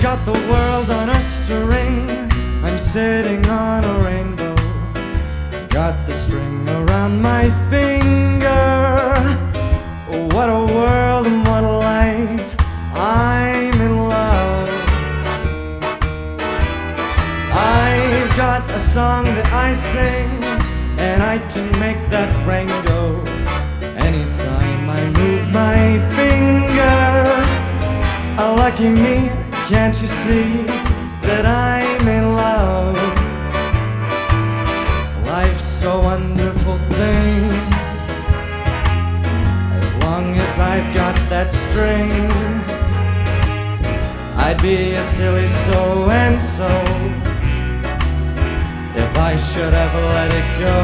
got the world on a string. I'm sitting on a rainbow. Got the string around my finger. What a world and what a life. I'm in love. I've got a song that I sing, and I can make that rain go anytime I move my finger. Lucky me, can't you see that I'm in love? Life's a wonderful thing. As long as I've got that string, I'd be a silly so-and-so if I should ever let it go.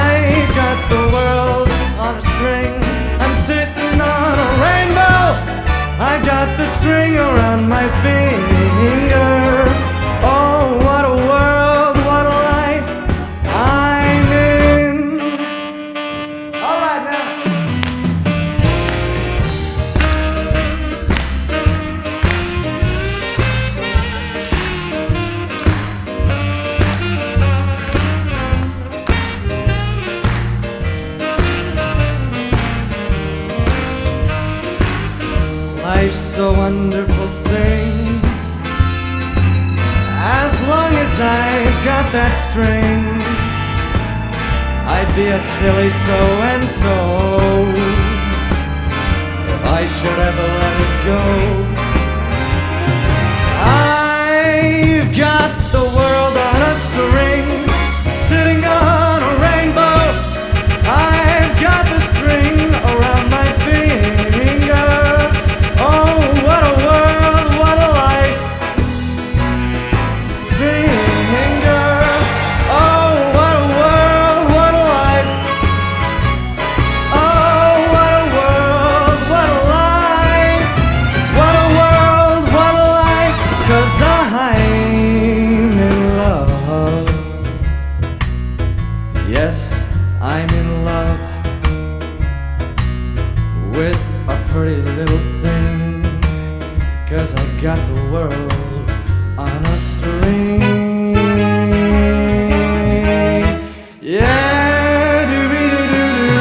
I got the world on a string. I'm sitting on a rainbow. I got the string around my finger. Oh, what a world, what a life I'm in. All right now. Life's a wonderful thing. As long as I've got that string, I'd be a silly so-and-so if I should ever let it go. I've got the world on a string, sitting on a rainbow. I've got the string around my finger. Oh, what a world, what a life. Finger. Oh, what a world, what a life. Oh, what a world, what a life. What a world, what a life. 'Cause I'm in love. Yes, I'm in love with a pretty little thing. 'Cause I've got the world on a string. Yeah, doo-be-doo-doo-doo.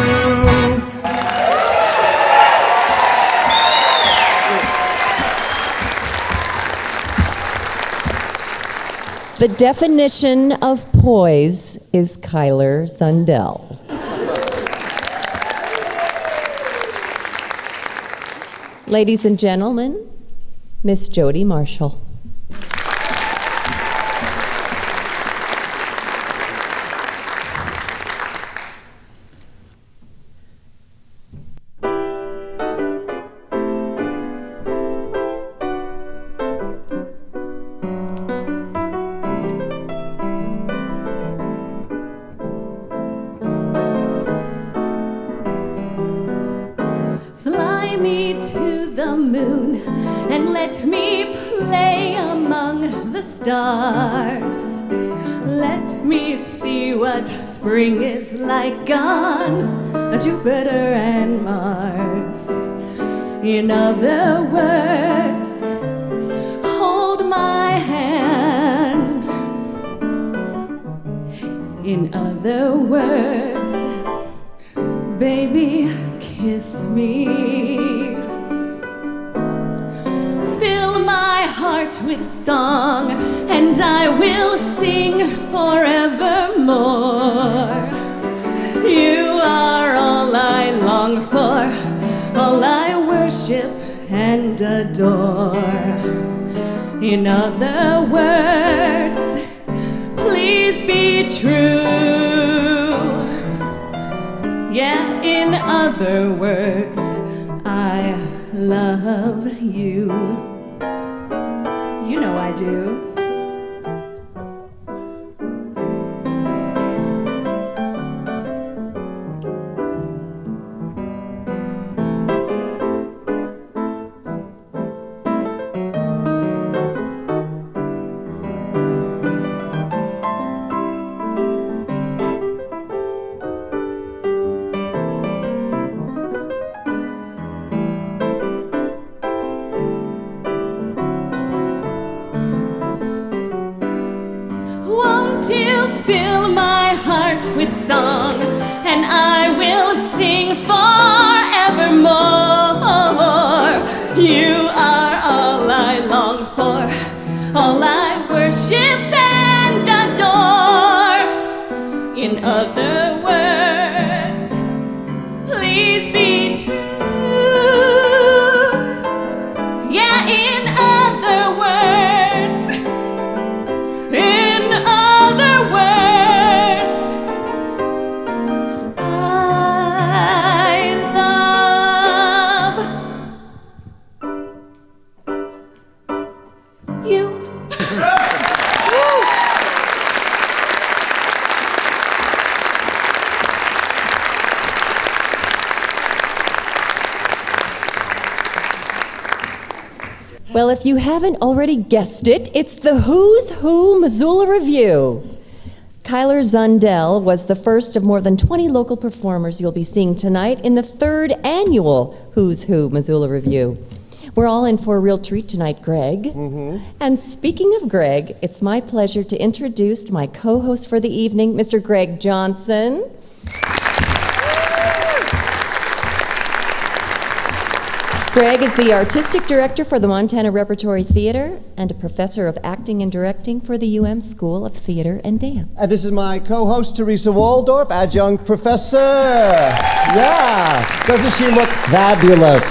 The definition of poise is Kyler Sundell. Ladies and gentlemen, Miss Jody Marshall. Fly me to the moon and let me play among the stars. Let me see what spring is like on Jupiter and Mars. In other words, hold my hand. In other words, baby, kiss me. Fill my heart with song, and I will sing forevermore. You are all I long for, all I worship and adore. In other words, please be true. Yeah, in other words, I love you. You know I do. fill my heart with song, and I will sing forevermore. You are all I long for, all I worship and adore. In other words, please be true. Yeah, in other words, I love you. Well, if you haven't already guessed it, it's the Who's Who Missoula Revue. Kyler Zundell was the first of more than 20 local performers you'll be seeing tonight in the 3rd annual Who's Who Missoula Revue. We're all in for a real treat tonight, Greg. And speaking of Greg, it's my pleasure to introduce my co-host for the evening, Mr. Greg Johnson. Greg is the artistic director for the Montana Repertory Theater and a professor of acting and directing for the UM School of Theater and Dance. And this is my co-host, Teresa Waldorf, adjunct professor. Yeah, doesn't she look fabulous?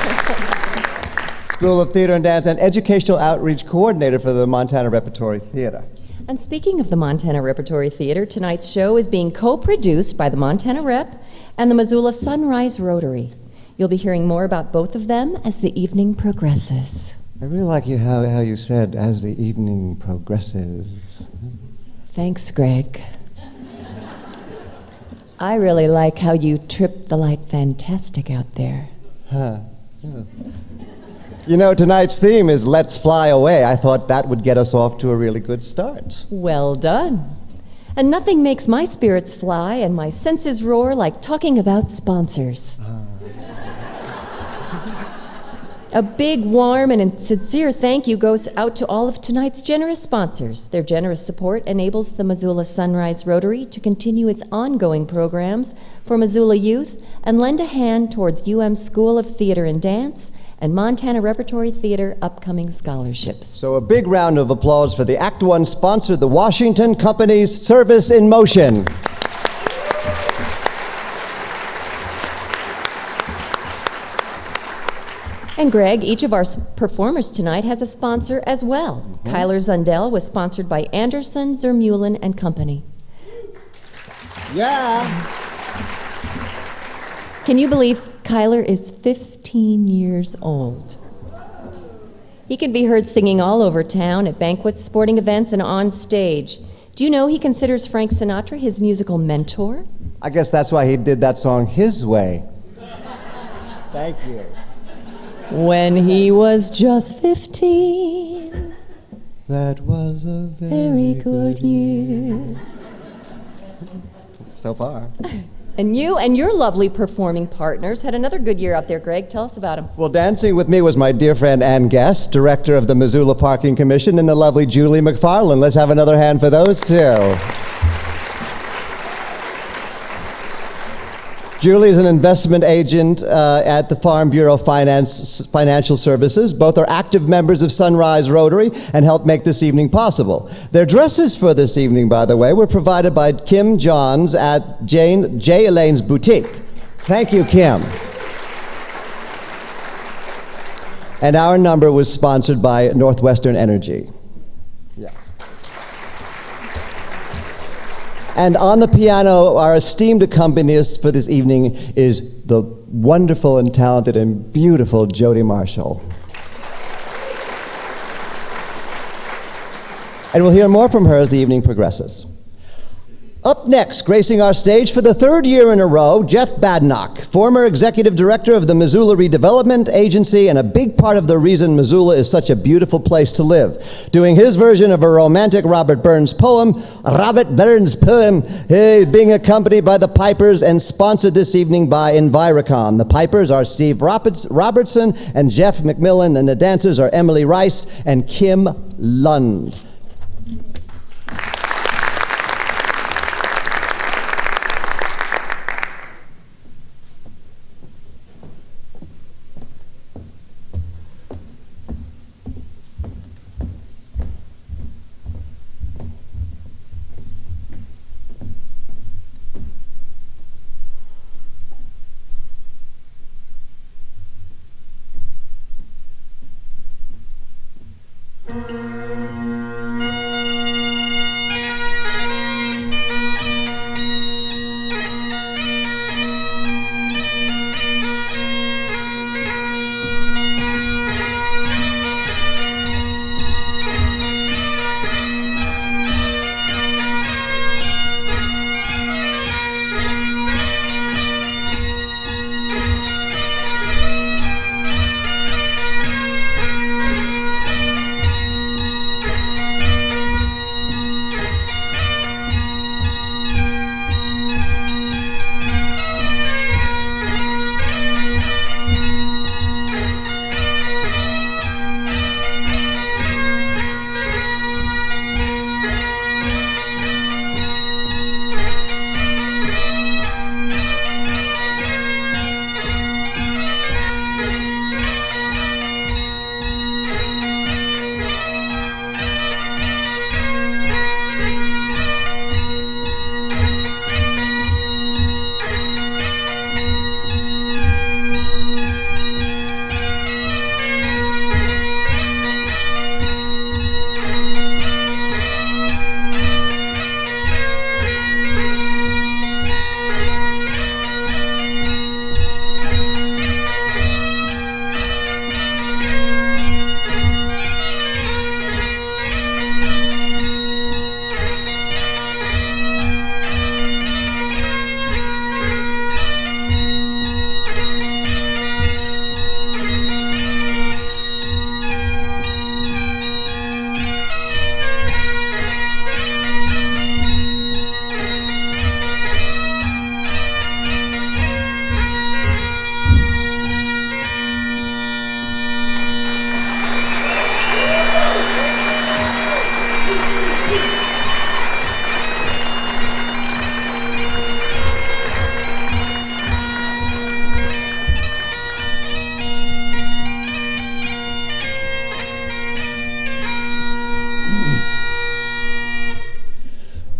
School of Theater and Dance and educational outreach coordinator for the Montana Repertory Theater. And speaking of the Montana Repertory Theater, tonight's show is being co-produced by the Montana Rep and the Missoula Sunrise Rotary. You'll be hearing more about both of them as the evening progresses. I really like how you said, as the evening progresses. Thanks, Greg. I really like how you tripped the light fantastic out there. Yeah. You know, tonight's theme is Let's Fly Away. I thought that would get us off to a really good start. Well done. And nothing makes my spirits fly and my senses roar like talking about sponsors. A big, warm, and sincere thank you goes out to all of tonight's generous sponsors. Their generous support enables the Missoula Sunrise Rotary to continue its ongoing programs for Missoula youth and lend a hand towards UM School of Theater and Dance and Montana Repertory Theater upcoming scholarships. So a big round of applause for the Act One sponsor, the Washington Company's Service in Motion. And Greg, each of our performers tonight has a sponsor as well. Kyler Zundell was sponsored by Anderson, Zermulin and Company. Yeah. Can you believe Kyler is 15 years old? He can be heard singing all over town at banquets, sporting events, and on stage. Do you know he considers Frank Sinatra his musical mentor? I guess that's why he did that song his way. Thank you. When he was just 15, That was a very good year. So far. And you and your lovely performing partners had another good year out there, Greg. Tell us about them. Well, dancing with me was my dear friend Ann Guest, director of the Missoula Parking Commission, and the lovely Julie McFarland. Let's have another hand for those two. Julie is an investment agent at the Farm Bureau Financial Services. Both are active members of Sunrise Rotary and helped make this evening possible. Their dresses for this evening, by the way, were provided by Kim Johns at J. Elaine's Boutique. Thank you, Kim. And our number was sponsored by Northwestern Energy. Yes. And on the piano, our esteemed accompanist for this evening is the wonderful and talented and beautiful Jody Marshall. And we'll hear more from her as the evening progresses. Up next, gracing our stage for the third year in a row, Jeff Badnock, former executive director of the Missoula Redevelopment Agency and a big part of the reason Missoula is such a beautiful place to live. Doing his version of a romantic Robert Burns poem, being accompanied by the Pipers and sponsored this evening by Envirocom. The Pipers are Steve Robertson and Jeff McMillan, and the dancers are Emily Rice and Kim Lund.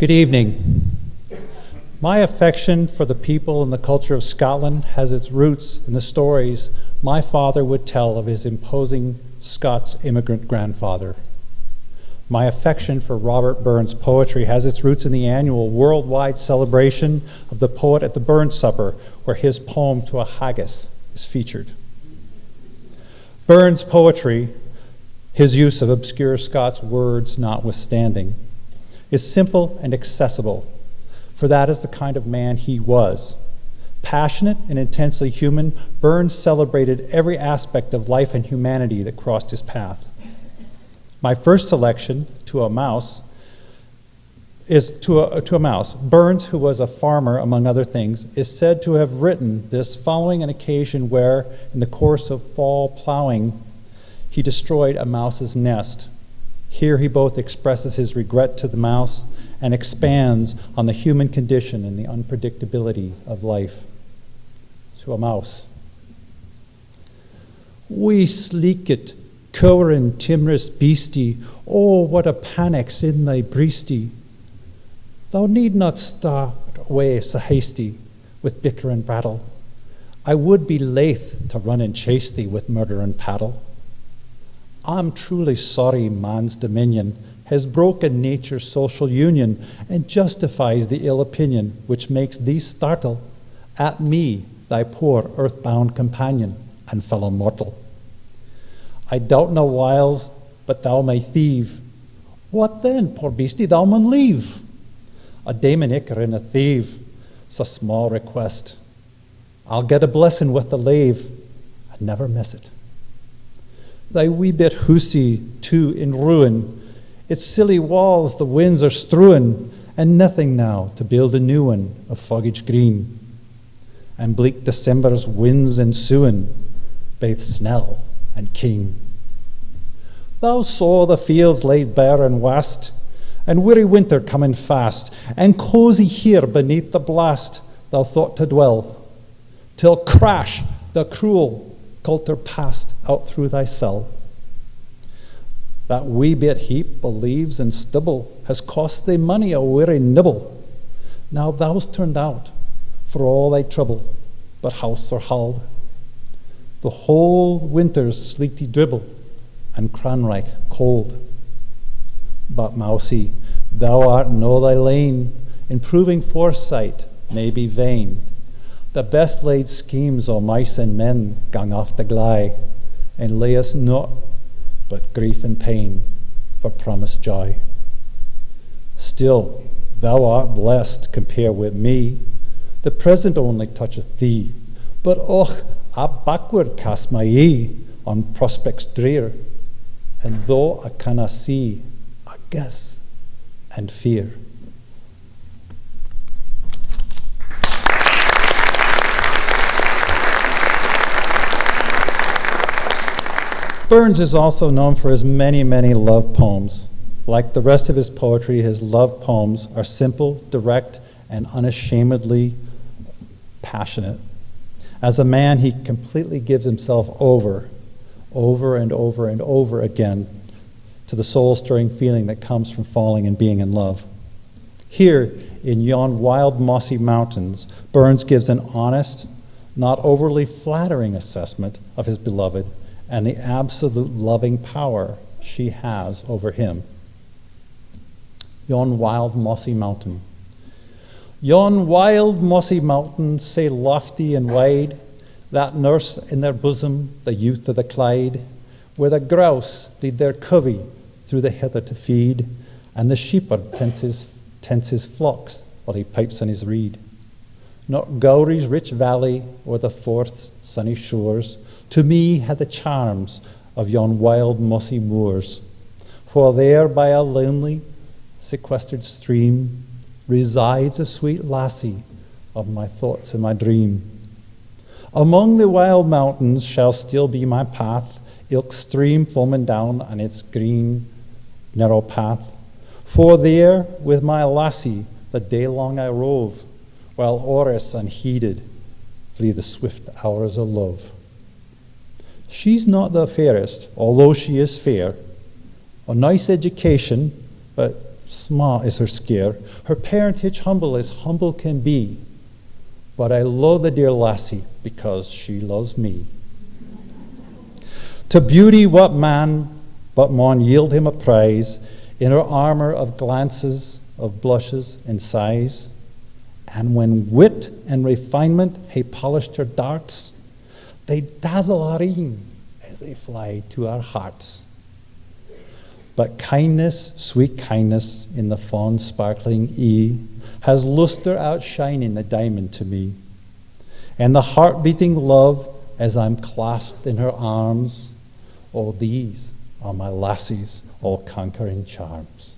Good evening. My affection for the people and the culture of Scotland has its roots in the stories my father would tell of his imposing Scots immigrant grandfather. My affection for Robert Burns' poetry has its roots in the annual worldwide celebration of the poet at the Burns Supper, where his poem To a Haggis is featured. Burns' poetry, his use of obscure Scots words notwithstanding, is simple and accessible, for that is the kind of man he was. Passionate and intensely human, Burns celebrated every aspect of life and humanity that crossed his path. My first selection, To a Mouse, is to a Mouse. Burns, who was a farmer, among other things, is said to have written this following an occasion where, in the course of fall plowing, he destroyed a mouse's nest. Here he both expresses his regret to the mouse and expands on the human condition and the unpredictability of life. To a Mouse. Wee sleekit, cowering, timorous beastie, oh, what a panic's in thy breastie. Thou need not start away so hasty with bicker and brattle. I would be laith to run and chase thee with murder and paddle. I'm truly sorry man's dominion has broken nature's social union and justifies the ill opinion which makes thee startle at me, thy poor earthbound companion and fellow mortal. I doubt no wiles, but thou may thieve. What then, poor beastie, thou mun leave? A damon icker and a thief, 's a small request. I'll get a blessing with the lave and never miss it. Thy wee bit hoosie, too, in ruin, its silly walls the winds are strewin', and nothing now to build a new one of foliage green. And bleak December's winds ensuing, baith snell and keen. Thou saw the fields laid bare and wast, and weary winter coming fast, and cozy here beneath the blast thou thought to dwell, till crash the cruel coulter passed out through thy cell. That wee bit heap o' leaves and stubble has cost thee money a weary nibble. Now thou's turned out for all thy trouble, but house or hald. The whole winter's sleety dribble, and cranreich cold. But mousie, thou art no thy lane, improving foresight may be vain. The best laid schemes o' mice and men gang off the gly, and lay us naught but grief and pain for promised joy. Still, thou art blessed compared with me. The present only toucheth thee, but och, I backward cast my ye on prospects drear, and though I canna see, I guess and fear. Burns is also known for his many, many love poems. Like the rest of his poetry, his love poems are simple, direct, and unashamedly passionate. As a man, he completely gives himself over and over and over again to the soul-stirring feeling that comes from falling and being in love. Here, in yon wild mossy mountains, Burns gives an honest, not overly flattering assessment of his beloved and the absolute loving power she has over him. Yon wild mossy mountain. Yon wild mossy mountain, sae lofty and wide, that nurse in their bosom the youth of the Clyde, where the grouse lead their covey through the heather to feed, and the shepherd tents his flocks while he pipes on his reed. Not Gowrie's rich valley or the Forth's sunny shores to me had the charms of yon wild mossy moors, for there by a lonely sequestered stream resides a sweet lassie of my thoughts and my dream. Among the wild mountains shall still be my path, ilk stream foaming down on its green narrow path, for there with my lassie the day long I rove, while o'er us unheeded flee the swift hours of love. She's not the fairest, although she is fair, a nice education, but Small is her scare, her parentage humble as humble can be. But I love the dear lassie because she loves me. To beauty what man but maun yield him a prize in her armour of glances, of blushes and sighs. And when wit and refinement hae polished her darts, they dazzle our een as they fly to our hearts. But kindness, sweet kindness, in the fond sparkling ee, has lustre outshining the diamond to me. And the heart-beating love as I'm clasped in her arms, oh, these are my lassie's all-conquering charms.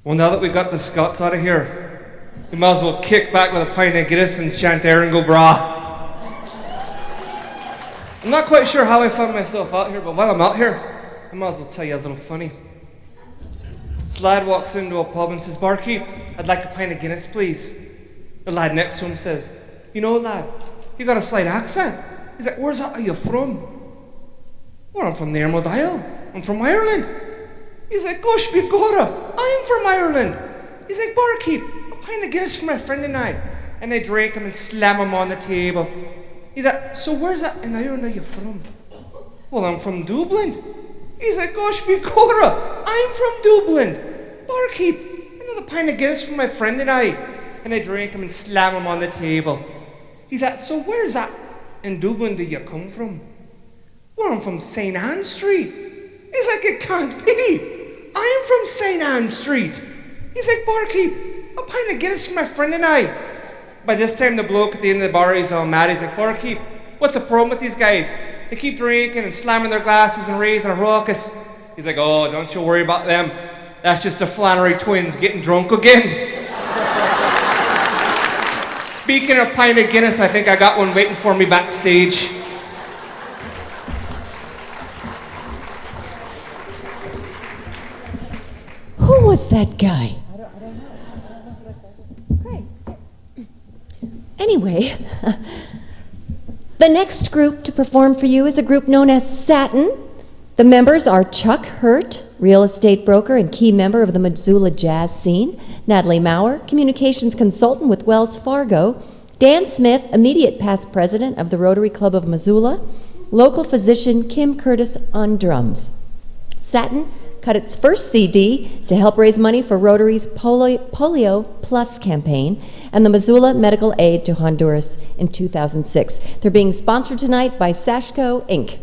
Well, now that we got the Scots out of here, we might as well kick back with a pint of Guinness and chant Erin go Bra. I'm not quite sure how I found myself out here, but while I'm out here, I might as well tell you a little funny. This lad walks into a pub and says, "Barkeep, I'd like a pint of Guinness, please." The lad next to him says, "You know, lad, you got a slight accent." He's like, "Where's that? Are you from?" "Well, I'm from the Emerald Isle. I'm from Ireland." He's like, "Gosh, be gora, I'm from Ireland." He's like, "Barkeep, a pint of Guinness for my friend and I." And they drink him and slam him on the table. He's like, "So where's that in Ireland are you from?" "Well, I'm from Dublin." He's like, "Gosh, be gora, I'm from Dublin. Barkeep, another pint of Guinness for my friend and I." And they drink him and slam him on the table. He's like, "So where's that in Dublin do you come from?" "Well, I'm from St. Anne Street." He's like, "It can't be. I'm from St. Anne Street." He's like, "Barkeep, a pint of Guinness for my friend and I." By this time, the bloke at the end of the bar, he's all mad. He's like, "Barkeep, what's the problem with these guys? They keep drinking and slamming their glasses and raising a ruckus." He's like, "Oh, don't you worry about them. That's just the Flannery twins getting drunk again." Speaking of pint of Guinness, I think I got one waiting for me backstage. Who was that guy? Anyway, the next group to perform for you is a group known as Satin. The members are Chuck Hurt, real estate broker and key member of the Missoula jazz scene, Natalie Maurer, communications consultant with Wells Fargo, Dan Smith, immediate past president of the Rotary Club of Missoula, local physician Kim Curtis on drums. Satin cut its first CD to help raise money for Rotary's Polio Plus campaign and the Missoula Medical Aid to Honduras in 2006. They're being sponsored tonight by Sashco, Inc.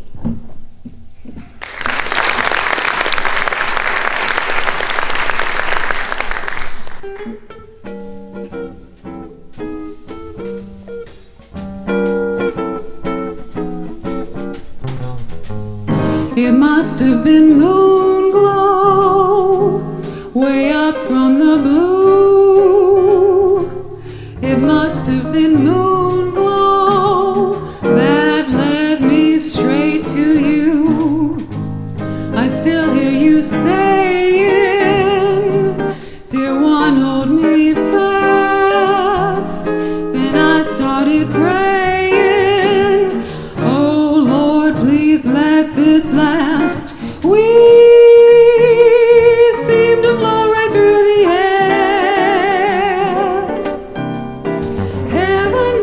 It must have been moon glow, way up from the blue. It must have been moon glow that led me straight to you. I still hear you saying, "Dear one, hold me fast." Then I started praying, "Oh Lord, please let this last." We seem to flow right through the air. Heaven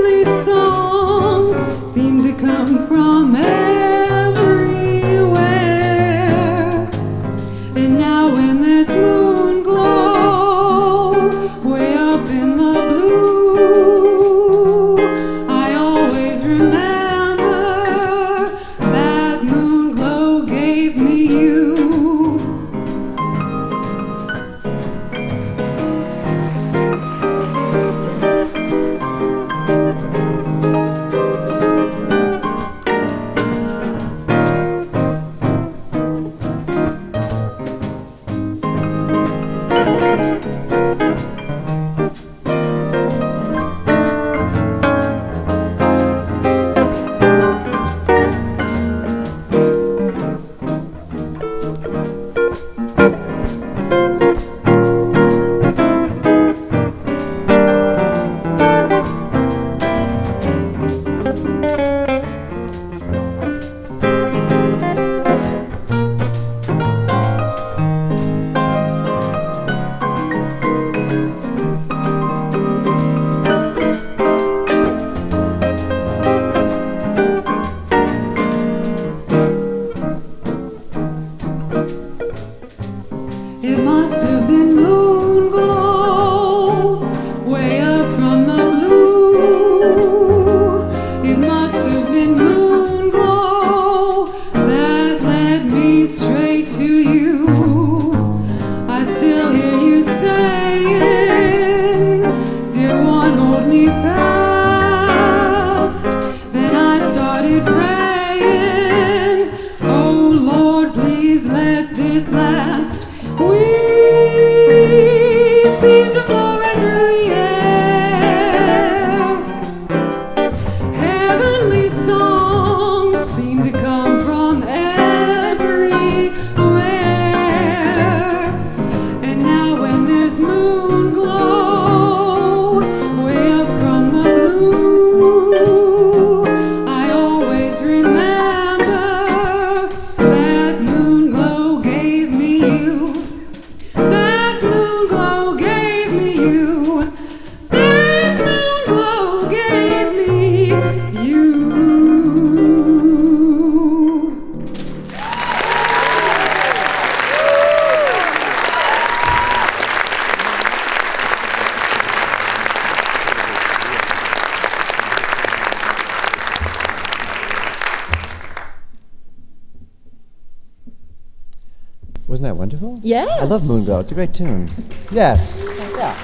Wasn't that wonderful? Yes. I love Moonglow. It's a great tune. Yes. Yeah.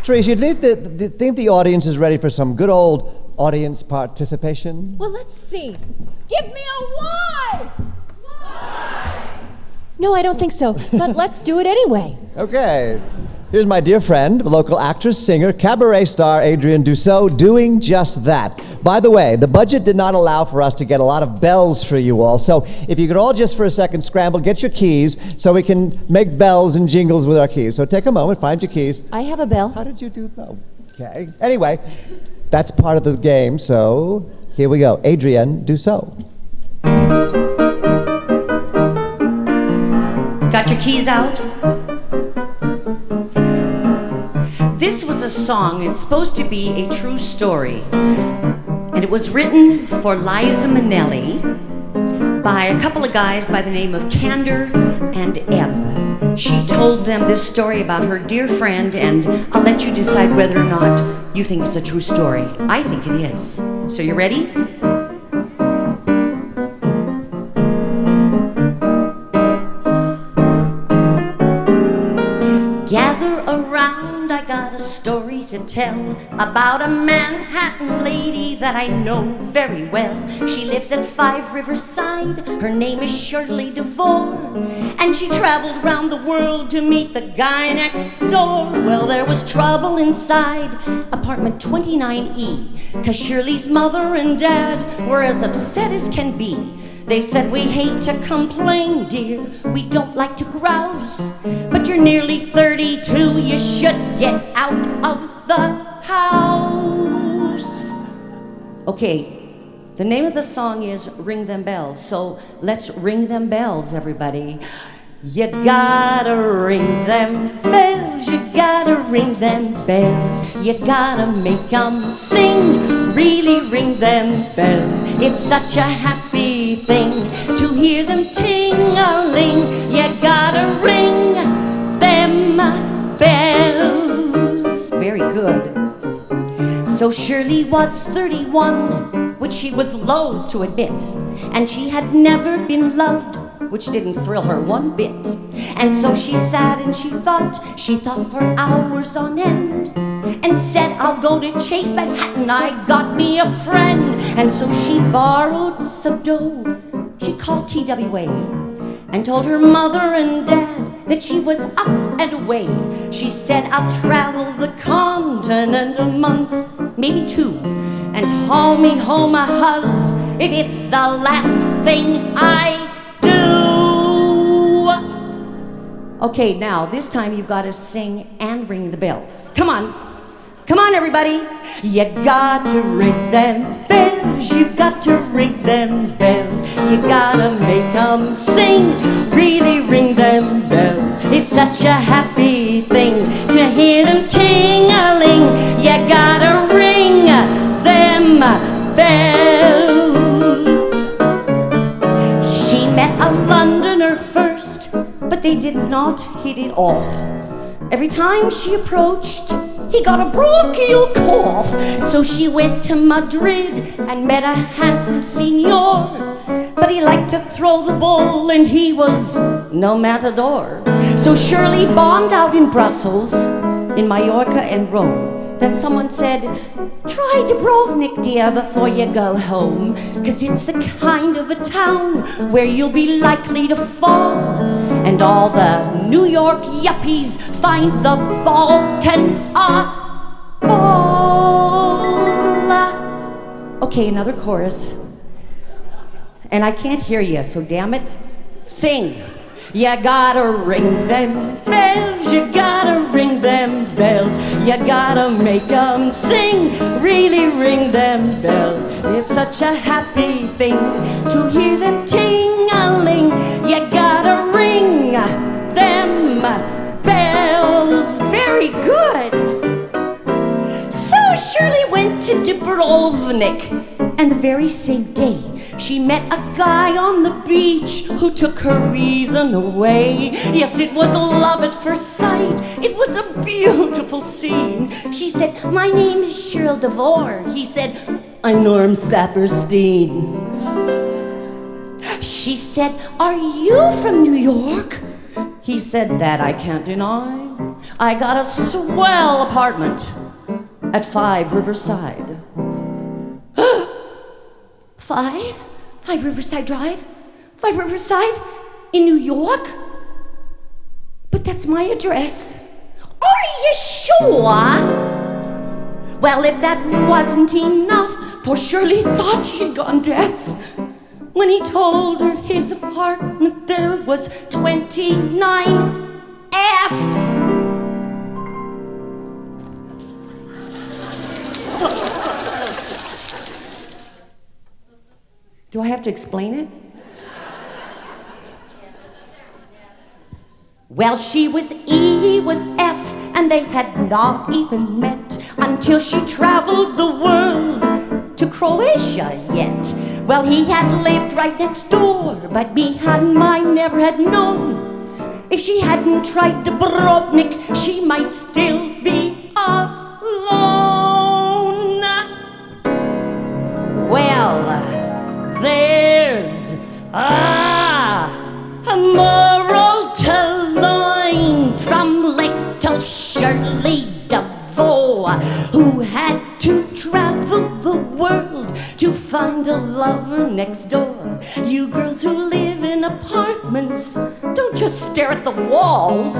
Tracy, do you think the audience is ready for some good old audience participation? Well, let's see. Give me a Y! No, I don't think so, but let's do it anyway. Okay. Here's my dear friend, local actress, singer, cabaret star Adrienne Dussault doing just that. By the way, the budget did not allow for us to get a lot of bells for you all, so if you could all just for a second scramble, get your keys so we can make bells and jingles with our keys. So take a moment, find your keys. I have a bell. How did you do that? Okay. Anyway, that's part of the game, so here we go. Adrienne Dussault. Got your keys out? This was a song, it's supposed to be a true story. And it was written for Liza Minnelli by a couple of guys by the name of Candor and Ebb. She told them this story about her dear friend, and I'll let you decide whether or not you think it's a true story. I think it is. So you ready? Gather around, I got a story to tell about a Manhattan lady that I know very well. She lives at 5 Riverside, her name is Shirley DeVore, and she traveled around the world to meet the guy next door. Well, there was trouble inside apartment 29E, 'cause Shirley's mother and dad were as upset as can be. They said, "We hate to complain, dear, we don't like to grouse, but you're nearly 32, you should get out of the house." Okay, the name of the song is Ring Them Bells, so let's ring them bells, everybody. You gotta ring them bells, you gotta ring them bells, you gotta make 'em sing, really ring them bells. It's such a happy thing to hear them ting-a-ling. You gotta ring them bells. Very good. So Shirley was 31, which she was loath to admit, and she had never been loved, which didn't thrill her one bit. And so she sat and she thought for hours on end, and said, "I'll go to Chase Manhattan, I got me a friend." And so she borrowed some dough, she called TWA, and told her mother and dad that she was up and away. She said, "I'll travel the continent a month, maybe 2, and haul me home a huzz if it's the last thing I do." Okay, now this time you've got to sing and ring the bells. Come on. Come on, everybody. You got to ring them bells. You got to ring them bells. You gotta make 'em sing. Really ring them bells. It's such a happy thing to hear them ting-a-ling. You gotta ring them bells. She met a Londoner first, but they did not hit it off. Every time she approached, he got a bronchial cough. So she went to Madrid and met a handsome senor, but he liked to throw the bull and he was no matador. So Shirley bombed out in Brussels, in Mallorca and Rome. Then someone said, "Try Dubrovnik, dear, before you go home, 'cause it's the kind of a town where you'll be likely to fall. And all the New York yuppies find the Balkans a ball." Okay, another chorus. And I can't hear you, so damn it, sing. You gotta ring them bells, you gotta ring them bells, you gotta make 'em sing, really ring them bells. It's such a happy thing to hear them ting-a-ling. You gotta ring them bells. Very good. So Shirley went to Dubrovnik, and the very same day she met a guy on the beach who took her reason away. Yes, it was love at first sight. It was a beautiful scene. She said, "My name is Shirley DeVore." He said, "I'm Norm Saperstein." She said, "Are you from New York?" He said, "That I can't deny. I got a swell apartment at 5 Riverside." 5 Riverside Drive? 5 Riverside? In New York? But that's my address. Are you sure? Well, if that wasn't enough, poor Shirley thought she'd gone deaf when he told her his apartment there was 29F. Do I have to explain it? Well, she was E, he was F, and they had not even met until she traveled the world to Croatia yet. Well, he had lived right next door, but me and I never had known. If she hadn't tried Dubrovnik, she might still be alone. Well, there's a moral to learn from little Shirley DeVoe, who had to travel the world to find a lover next door. You girls who live in apartments, don't just stare at the walls.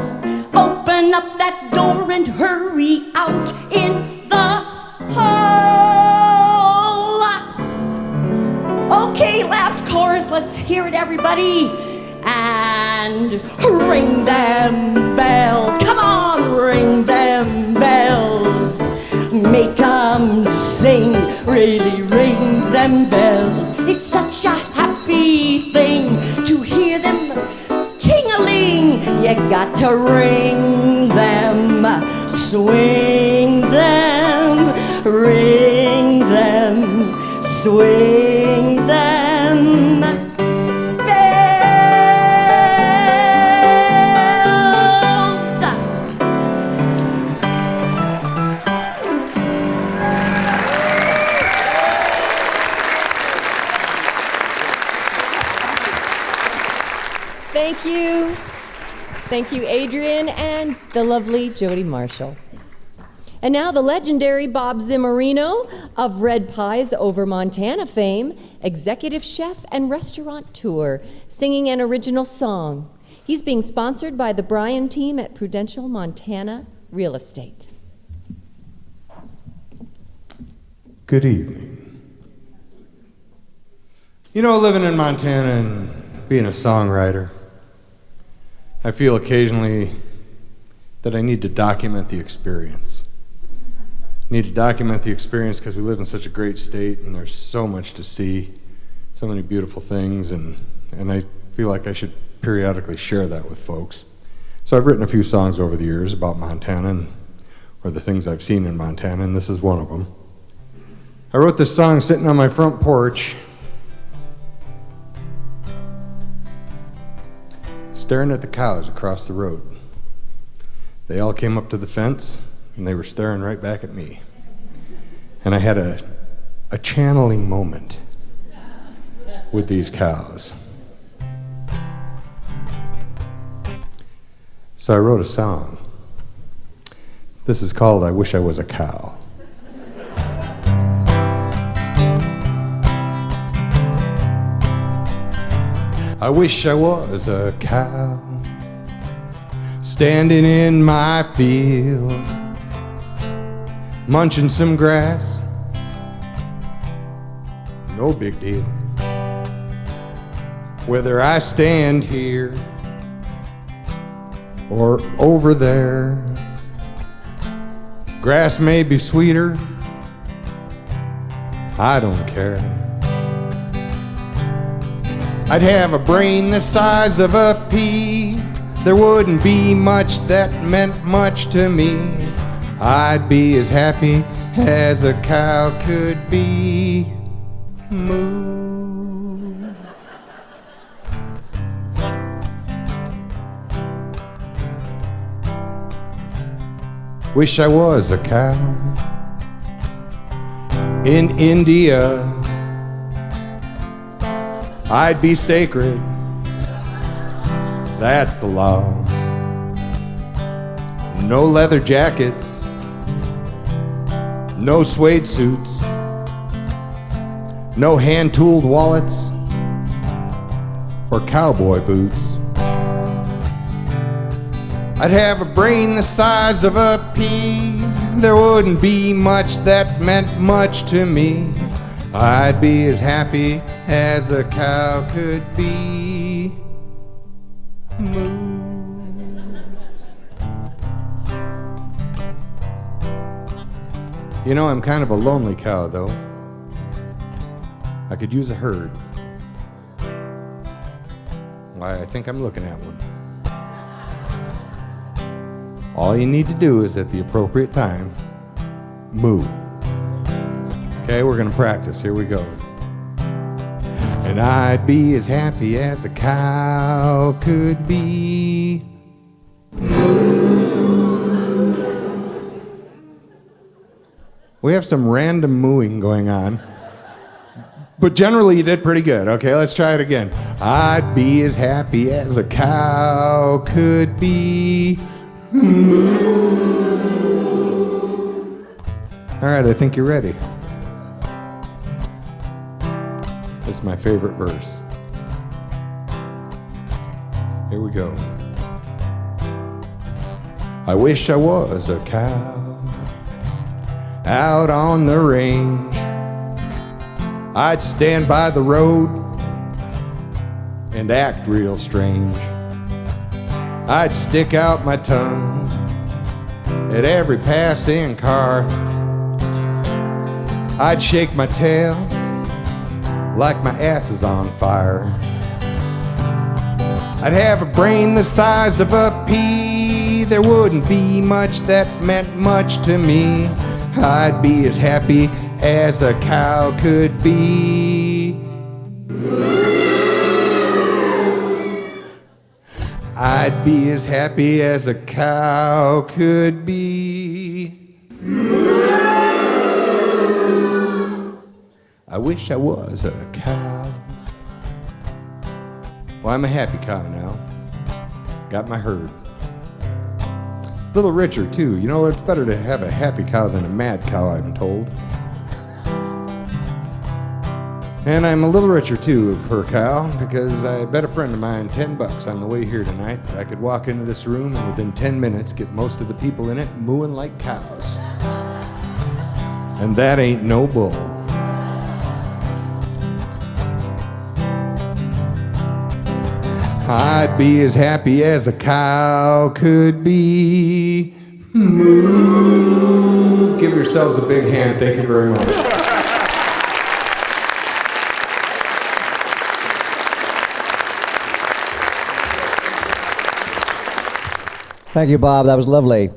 Open up that door and hurry out in the hall. Okay, last chorus, let's hear it, everybody. And ring them bells. Come on, ring them bells. Make 'em sing, really ring them bells. It's such a happy thing to hear them ting-a-ling. You got to ring them, swing them, ring them, swing them. Thank you. Thank you, Adrian, and the lovely Jody Marshall. And now the legendary Bob Zimmerino of Red Pies Over Montana fame, executive chef and restaurateur, singing an original song. He's being sponsored by the Bryan team at Prudential Montana Real Estate. Good evening. You know, living in Montana and being a songwriter, I feel occasionally that I need to document the experience. I need to document the experience because we live in such a great state and there's so much to see, so many beautiful things, and I feel like I should periodically share that with folks. So I've written a few songs over the years about Montana or the things I've seen in Montana, and this is one of them. I wrote this song sitting on my front porch, staring at the cows across the road. They all came up to the fence, and they were staring right back at me. And I had a channeling moment with these cows. So I wrote a song. This is called I Wish I Was a Cow. I wish I was a cow, standing in my field, munching some grass, no big deal. Whether I stand here or over there, grass may be sweeter, I don't care. I'd have a brain the size of a pea. There wouldn't be much that meant much to me. I'd be as happy as a cow could be. Moo. Wish I was a cow in India, I'd be sacred. That's the law. No leather jackets, no suede suits, no hand-tooled wallets or cowboy boots. I'd have a brain the size of a pea. There wouldn't be much that meant much to me. I'd be as happy as a cow could be. Moo. You know, I'm kind of a lonely cow, though. I could use a herd. Why, I think I'm looking at one. All you need to do is at the appropriate time, moo. Okay, we're gonna practice. Here we go. And I'd be as happy as a cow could be. We have some random mooing going on. But generally you did pretty good. Okay, let's try it again. I'd be as happy as a cow could be. All right, I think you're ready. This is my favorite verse. Here we go. I wish I was a cow out on the range. I'd stand by the road and act real strange. I'd stick out my tongue at every passing car. I'd shake my tail like my ass is on fire. I'd have a brain the size of a pea. There wouldn't be much that meant much to me. I'd be as happy as a cow could be. I'd be as happy as a cow could be. I wish I was a cow. Well, I'm a happy cow now. Got my herd. A little richer, too. You know, it's better to have a happy cow than a mad cow, I'm told. And I'm a little richer, too, for a cow, because I bet a friend of mine $10 on the way here tonight that I could walk into this room and within 10 minutes get most of the people in it mooing like cows. And that ain't no bull. I'd be as happy as a cow could be. Moo. Give yourselves a big hand. Thank you very much. Thank you, Bob. That was lovely.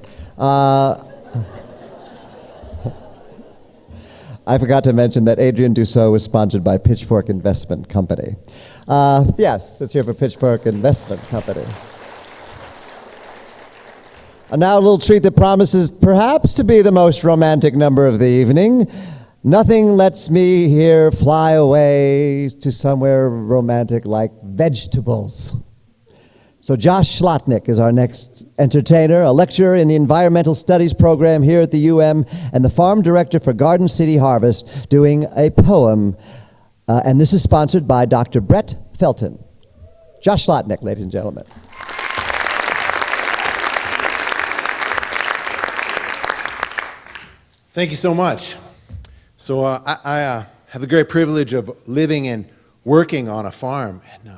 I forgot to mention that Adrian Dussault was sponsored by Pitchfork Investment Company. Yes, it's here for Pitchfork Investment Company. And now a little treat that promises perhaps to be the most romantic number of the evening. Nothing lets me here fly away to somewhere romantic like vegetables. So Josh Schlotnick is our next entertainer, a lecturer in the Environmental Studies program here at the UM, and the farm director for Garden City Harvest, doing a poem. And this is sponsored by Dr. Brett Felton. Josh Schlotnick, ladies and gentlemen. Thank you so much. So I have the great privilege of living and working on a farm. And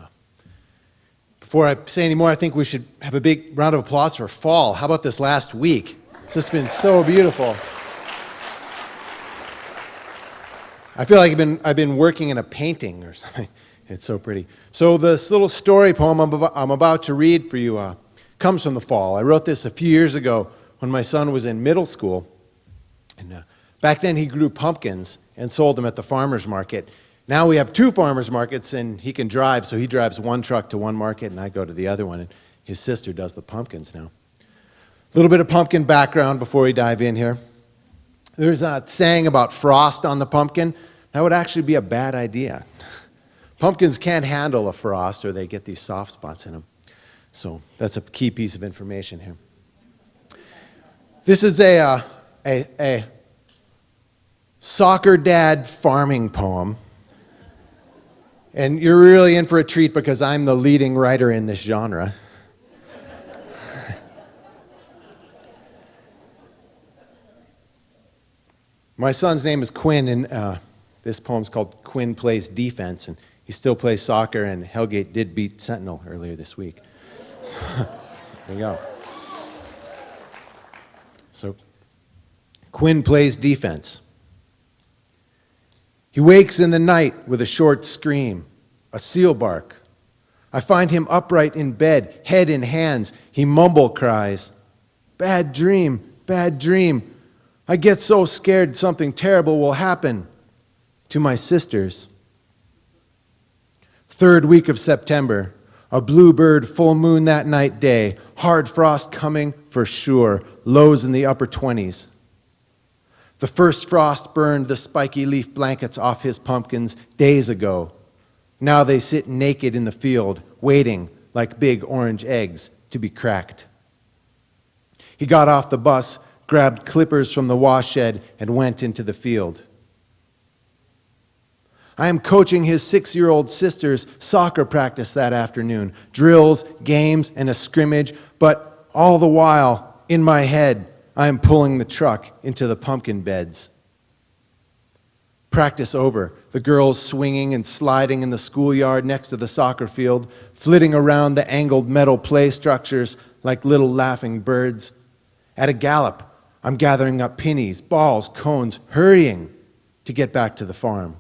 before I say any more, I think we should have a big round of applause for fall. How about this last week? It's just been so beautiful. I feel like I've been working in a painting or something. It's so pretty. So this little story poem I'm about to read for you comes from the fall. I wrote this a few years ago when my son was in middle school. And back then he grew pumpkins and sold them at the farmer's market. Now we have 2 farmers markets and he can drive, so he drives one truck to one market and I go to the other one, and his sister does the pumpkins now. A little bit of pumpkin background before we dive in here. There's a saying about frost on the pumpkin. That would actually be a bad idea. Pumpkins can't handle a frost or they get these soft spots in them. So that's a key piece of information here. This is a soccer dad farming poem. And you're really in for a treat because I'm the leading writer in this genre. My son's name is Quinn, and this poem's called Quinn Plays Defense, and he still plays soccer, and Hellgate did beat Sentinel earlier this week. So, there you go. So, Quinn plays defense. He wakes in the night with a short scream, a seal bark. I find him upright in bed, head in hands. He mumble cries, "Bad dream, bad dream. I get so scared something terrible will happen to my sisters." Third week of September, a bluebird full moon that night day, hard frost coming for sure, lows in the upper 20s. The first frost burned the spiky leaf blankets off his pumpkins days ago. Now they sit naked in the field, waiting like big orange eggs to be cracked. He got off the bus, grabbed clippers from the wash shed, and went into the field. I am coaching his 6-year-old sister's soccer practice that afternoon. Drills, games, and a scrimmage, but all the while, in my head, I am pulling the truck into the pumpkin beds. Practice over, the girls swinging and sliding in the schoolyard next to the soccer field, flitting around the angled metal play structures like little laughing birds. At a gallop, I'm gathering up pennies, balls, cones, hurrying to get back to the farm,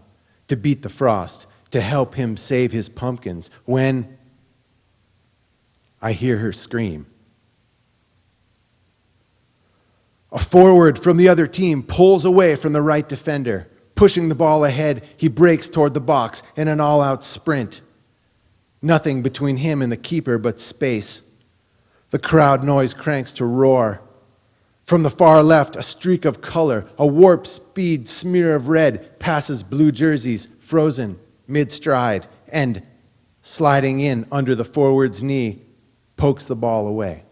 to beat the frost, to help him save his pumpkins, when I hear her scream. A forward from the other team pulls away from the right defender. Pushing the ball ahead, he breaks toward the box in an all-out sprint. Nothing between him and the keeper but space. The crowd noise cranks to roar. From the far left, a streak of color, a warp speed smear of red passes blue jerseys, frozen, mid-stride, and, sliding in under the forward's knee, pokes the ball away.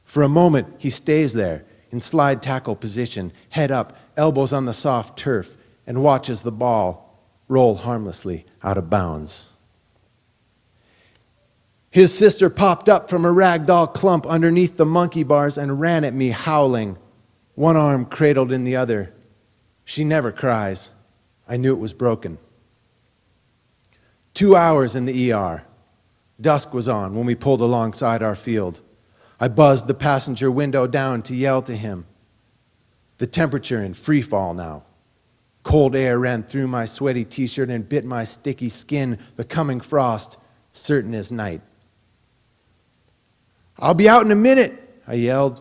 For a moment, he stays there, in slide tackle position, head up, elbows on the soft turf, and watches the ball roll harmlessly out of bounds. His sister popped up from a ragdoll clump underneath the monkey bars and ran at me howling, one arm cradled in the other. She never cries. I knew it was broken. 2 hours in the ER. Dusk was on when we pulled alongside our field. I buzzed the passenger window down to yell to him. The temperature in free fall now. Cold air ran through my sweaty t-shirt and bit my sticky skin, the coming frost, certain as night. "I'll be out in a minute," I yelled.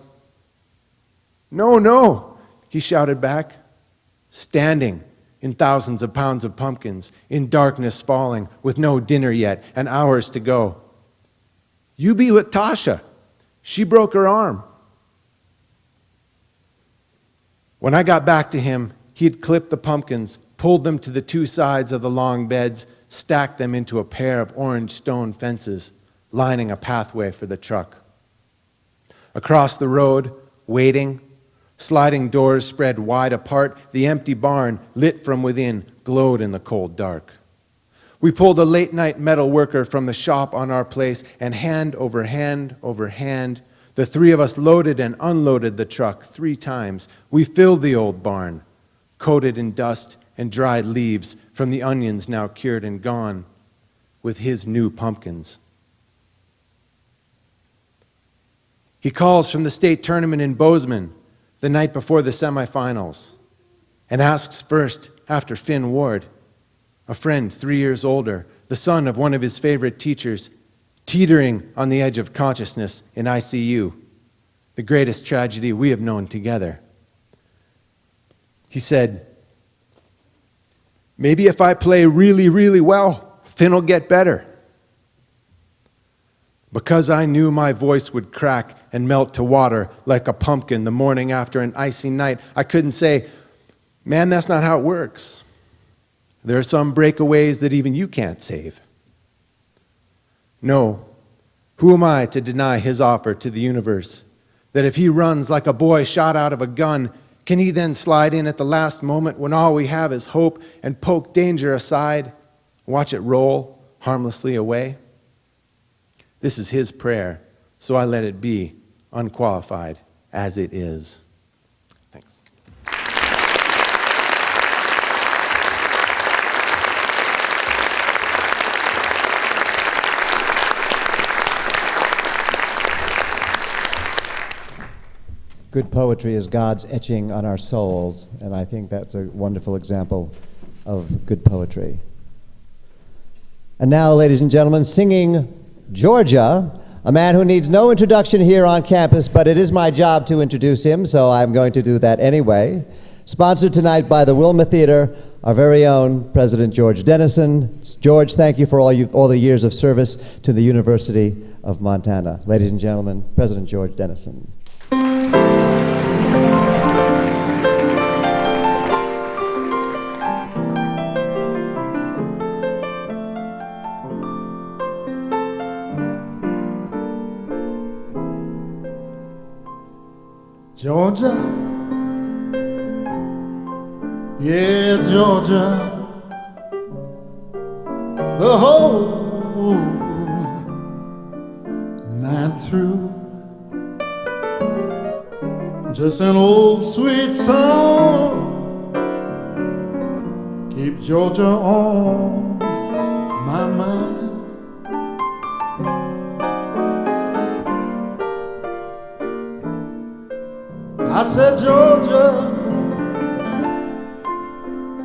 "No, no," he shouted back, standing in thousands of pounds of pumpkins, in darkness falling, with no dinner yet and hours to go. "You be with Tasha. She broke her arm." When I got back to him, he had clipped the pumpkins, pulled them to the two sides of the long beds, stacked them into a pair of orange stone fences, lining a pathway for the truck. Across the road, waiting, sliding doors spread wide apart, the empty barn, lit from within, glowed in the cold dark. We pulled a late-night metal worker from the shop on our place, and hand over hand over hand, the three of us loaded and unloaded the truck 3 times. We filled the old barn, coated in dust and dried leaves from the onions now cured and gone, with his new pumpkins. He calls from the state tournament in Bozeman the night before the semifinals and asks first after Finn Ward, a friend 3 years older, the son of one of his favorite teachers, teetering on the edge of consciousness in ICU, the greatest tragedy we have known together. He said, "Maybe if I play really, really well, Finn will get better." Because I knew my voice would crack and melt to water like a pumpkin the morning after an icy night, I couldn't say, "Man, that's not how it works." There are some breakaways that even you can't save. No, who am I to deny his offer to the universe? That if he runs like a boy shot out of a gun, can he then slide in at the last moment when all we have is hope and poke danger aside, watch it roll harmlessly away? This is his prayer, so I let it be, unqualified as it is. Thanks. Good poetry is God's etching on our souls, and I think that's a wonderful example of good poetry. And now, ladies and gentlemen, singing Georgia, a man who needs no introduction here on campus, but it is my job to introduce him, so I'm going to do that anyway. Sponsored tonight by the Wilma Theater, our very own President George Dennison. George, thank you for all the years of service to the University of Montana. Ladies and gentlemen, President George Dennison. Georgia, yeah, Georgia, the whole night through, just an old sweet song, keep Georgia on my mind. I said, Georgia,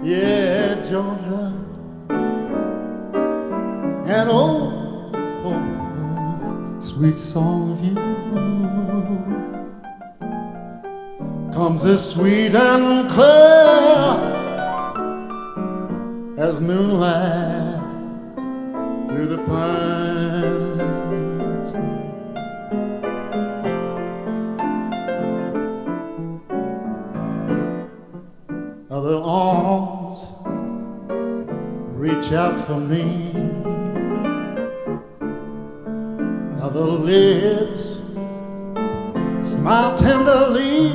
yeah, Georgia, an old, sweet song of you comes as sweet and clear as moonlight through the pines. Other arms reach out for me, other lips smile tenderly,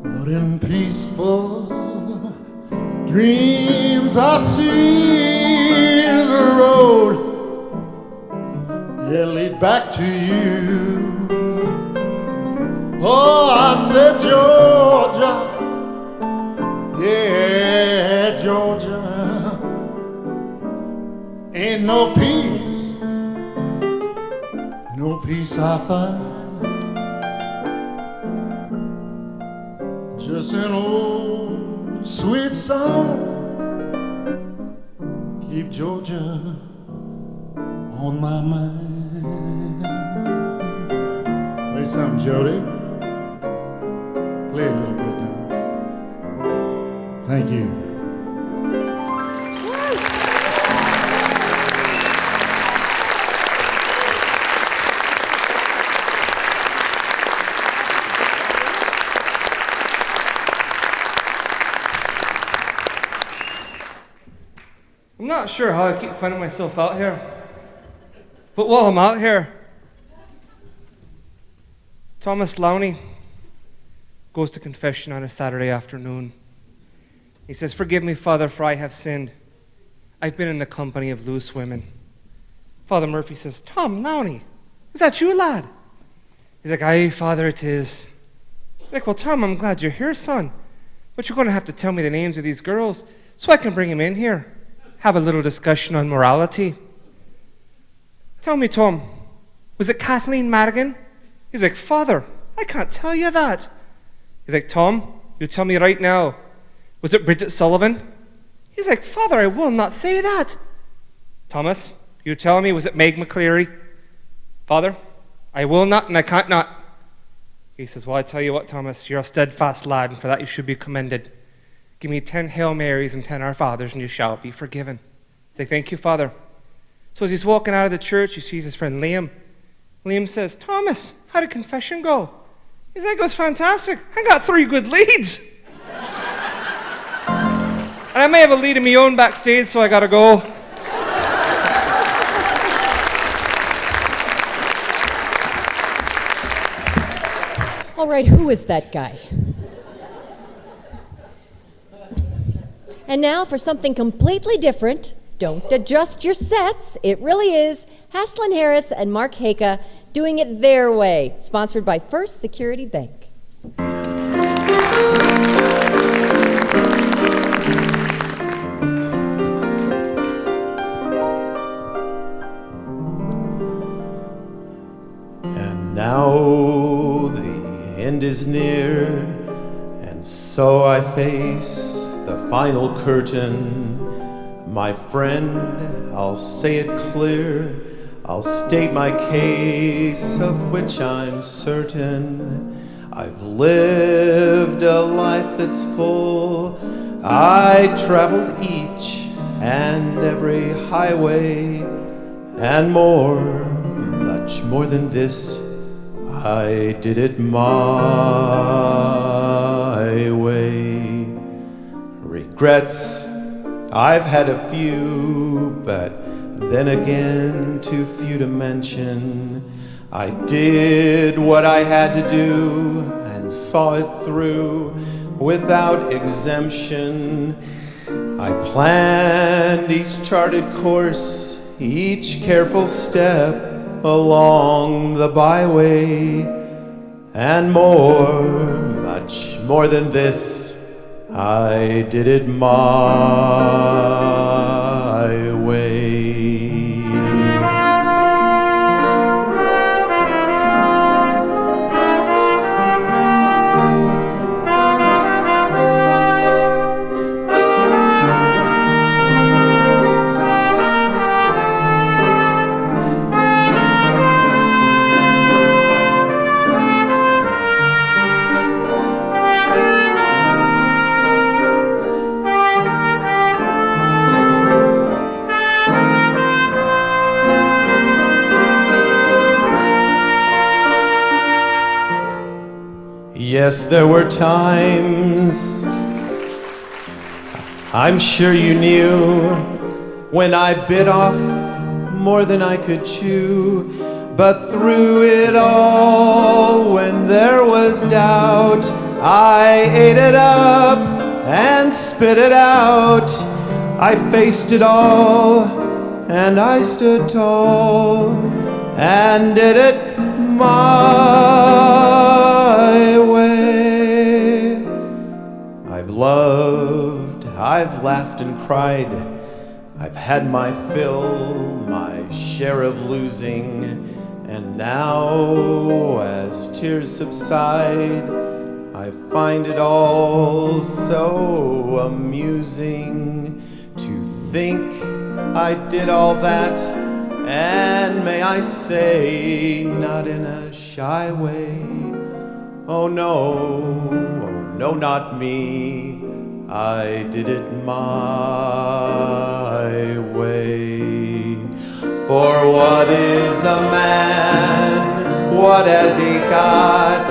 but in peaceful dreams I see the road, yeah, lead back to you. Oh, I said, Georgia, yeah, Georgia, ain't no peace I find, just an old sweet song, keep Georgia on my mind. Play something, Jody. Play a little bit now. Thank you. I'm not sure how I keep finding myself out here, but while I'm out here, Thomas Lowney goes to confession on a Saturday afternoon. He says, "Forgive me, Father, for I have sinned. I've been in the company of loose women." Father Murphy says, "Tom Lowney, is that you, lad?" He's like, "Aye, Father, it is." He's like, "Well, Tom, I'm glad you're here, son, but you're going to have to tell me the names of these girls so I can bring him in here, have a little discussion on morality. Tell me, Tom, was it Kathleen Madigan?" He's like, "Father, I can't tell you that." He's like, "Tom, you tell me right now, was it Bridget Sullivan?" He's like, "Father, I will not say that." "Thomas, you tell me, was it Meg McCleary?" "Father, I will not and I can't not." He says, "Well, I tell you what, Thomas, you're a steadfast lad, and for that you should be commended. Give me 10 Hail Marys and 10 Our Fathers, and you shall be forgiven." They "Thank you, Father." So as he's walking out of the church, he sees his friend Liam. Liam says, "Thomas, how did confession go?" He's like, "It was fantastic. I got 3 good leads." And I may have a lead of my own backstage, so I gotta go. All right, who is that guy? And now for something completely different. Don't adjust your sets. It really is Haslin Harris and Mark Haka doing it their way. Sponsored by First Security Bank. And now the end is near, and so I face the final curtain. My friend, I'll say it clear, I'll state my case, of which I'm certain. I've lived a life that's full. I traveled each and every highway, and more, much more than this, I did it my way. Regrets, I've had a few, but then again, too few to mention. I did what I had to do and saw it through without exemption. I planned each charted course, each careful step along the byway, and more, much more than this, I did it my way. Yes, there were times, I'm sure you knew, when I bit off more than I could chew. But through it all, when there was doubt, I ate it up and spit it out. I faced it all, and I stood tall, and did it my way. I've loved, I've laughed and cried, I've had my fill, my share of losing, and now as tears subside, I find it all so amusing to think I did all that, and may I say, not in a shy way. Oh no, not me, I did it my way. For what is a man, what has he got?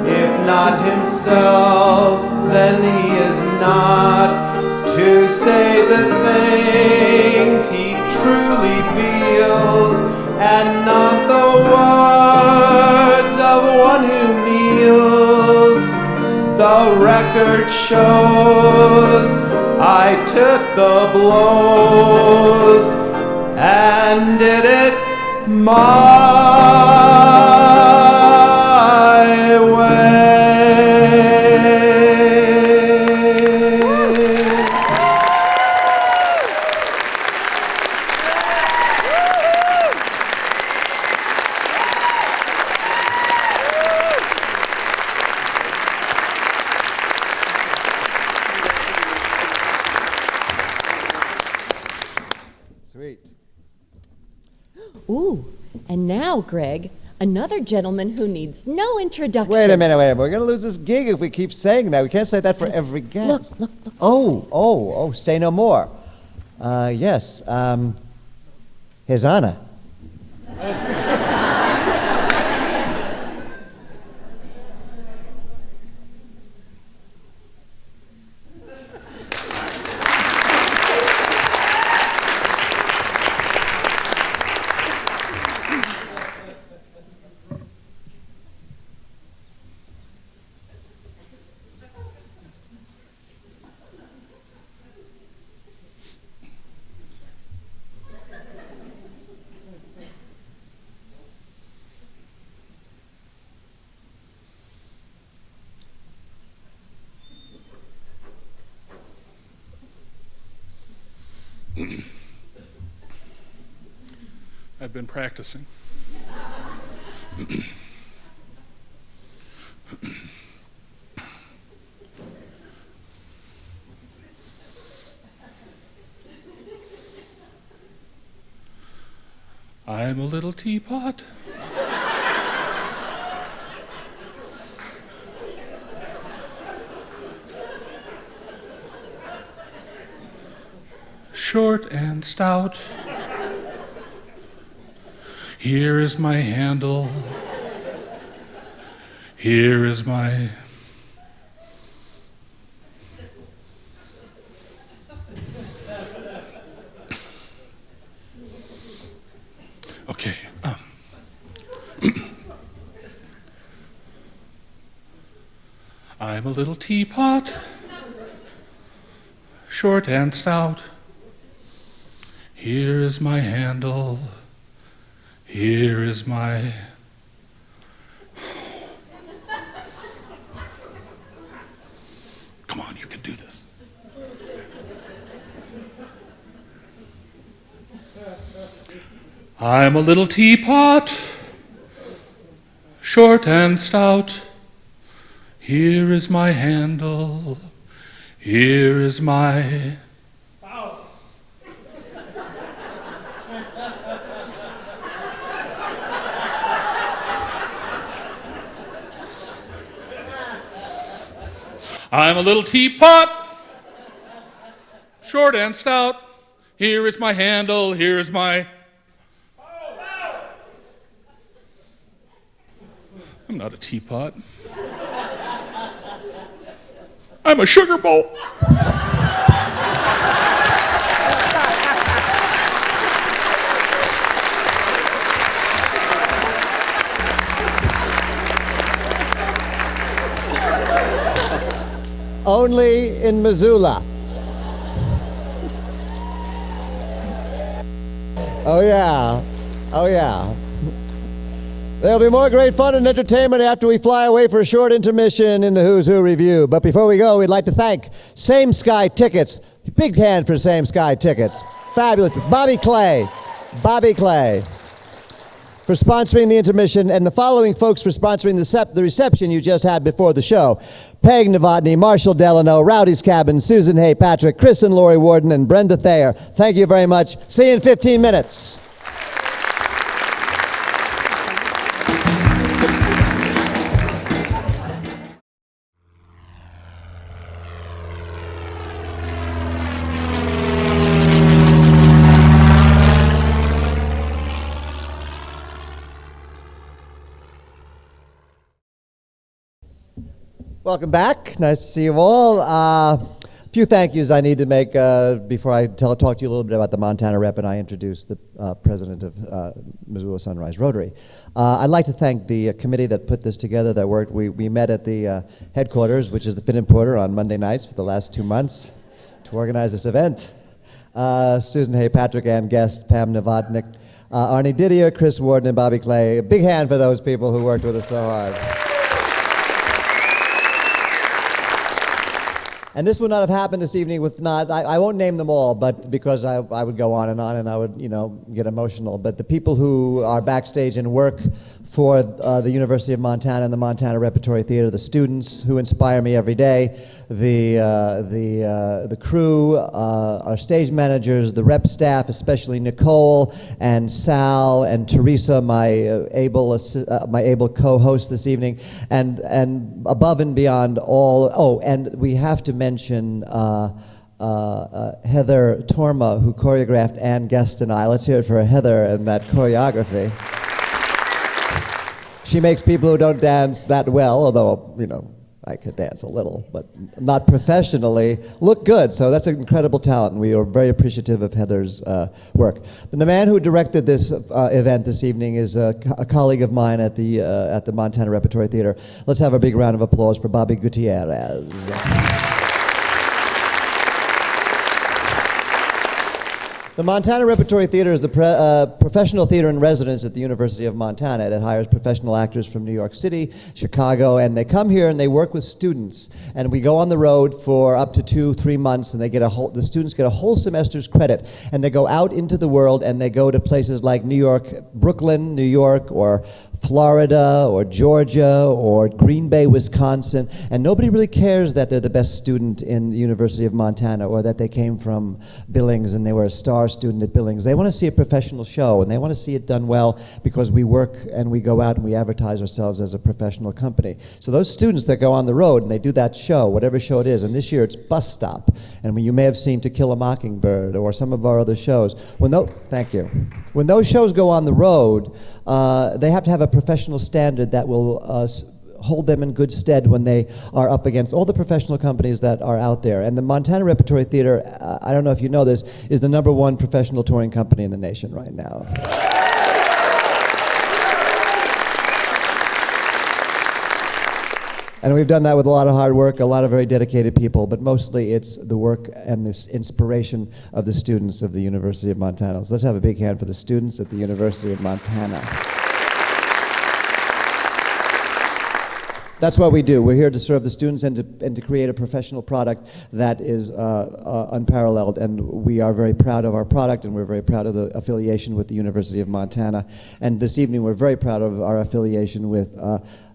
If not himself, then he is not. To say the things he truly feels, and not the words of one who kneels. The record shows I took the blows and did it my way. Sweet. Ooh, and now, Greg, another gentleman who needs no introduction. Wait a minute. We're going to lose this gig if we keep saying that. We can't say that for every guest. Look. Oh, say no more. Yes, His Honor. been practicing. I'm a little teapot. Short and stout. Here is my handle. Here is my... Okay. I'm a little teapot, short and stout. Here is my handle. Here is my... Come on, you can do this. I'm a little teapot, short and stout. Here is my handle. Here is my... spout. I'm a little teapot, short and stout. Here is my handle. Here is my... I'm not a teapot. I'm a sugar bowl. Only in Missoula. Oh yeah, oh yeah. There'll be more great fun and entertainment after we fly away for a short intermission in the Who's Who Review. But before we go, we'd like to thank Same Sky Tickets. Big hand for Same Sky Tickets. Fabulous. Bobby Clay, for sponsoring the intermission, and the following folks for sponsoring the reception you just had before the show. Peg Novotny, Marshall Delano, Rowdy's Cabin, Susan Hay Patrick, Chris and Lori Warden, and Brenda Thayer. Thank you very much. See you in 15 minutes. Welcome back. Nice to see you all. A few thank yous I need to make before I talk to you a little bit about the Montana Rep and I introduce the president of Missoula Sunrise Rotary. I'd like to thank the committee that put this together, that worked. We met at the headquarters, which is the Finn and Porter, on Monday nights for the last 2 months to organize this event. Susan Hay Patrick and guest Pam Novotny, Arnie Didier, Chris Warden, and Bobby Clay. A big hand for those people who worked with us so hard. And this would not have happened this evening with not, I won't name them all, but because I would go on and I would, get emotional. But the people who are backstage and work for the University of Montana and the Montana Repertory Theater, the students who inspire me every day, the crew, our stage managers, the rep staff, especially Nicole and Sal and Teresa, my able co-host this evening, and above and beyond all. Oh, and we have to mention Heather Torma, who choreographed Ann Guest and I. Let's hear it for Heather and that choreography. She makes people who don't dance that well, although, I could dance a little, but not professionally, look good. So that's an incredible talent, and we are very appreciative of Heather's work. And the man who directed this event this evening is a colleague of mine at the Montana Repertory Theater. Let's have a big round of applause for Bobby Gutierrez. The Montana Repertory Theater is the professional theater in residence at the University of Montana. It hires professional actors from New York City, Chicago, and they come here and they work with students. And we go on the road for up to 2-3 months, and the students get a whole semester's credit. And they go out into the world, and they go to places like New York, Brooklyn, New York, or Florida, or Georgia, or Green Bay, Wisconsin, and nobody really cares that they're the best student in the University of Montana, or that they came from Billings and they were a star student at Billings. They want to see a professional show, and they want to see it done well, because we work and we go out and we advertise ourselves as a professional company. So those students that go on the road and they do that show, whatever show it is, and this year it's Bus Stop, and you may have seen To Kill a Mockingbird or some of our other shows. Thank you. When those shows go on the road, they have to have a professional standard that will hold them in good stead when they are up against all the professional companies that are out there. And the Montana Repertory Theater, I don't know if you know this, is the #1 professional touring company in the nation right now. And we've done that with a lot of hard work, a lot of very dedicated people, but mostly it's the work and this inspiration of the students of the University of Montana. So let's have a big hand for the students at the University of Montana. That's what we do. We're here to serve the students and to create a professional product that is unparalleled. And we are very proud of our product, and we're very proud of the affiliation with the University of Montana. And this evening, we're very proud of our affiliation with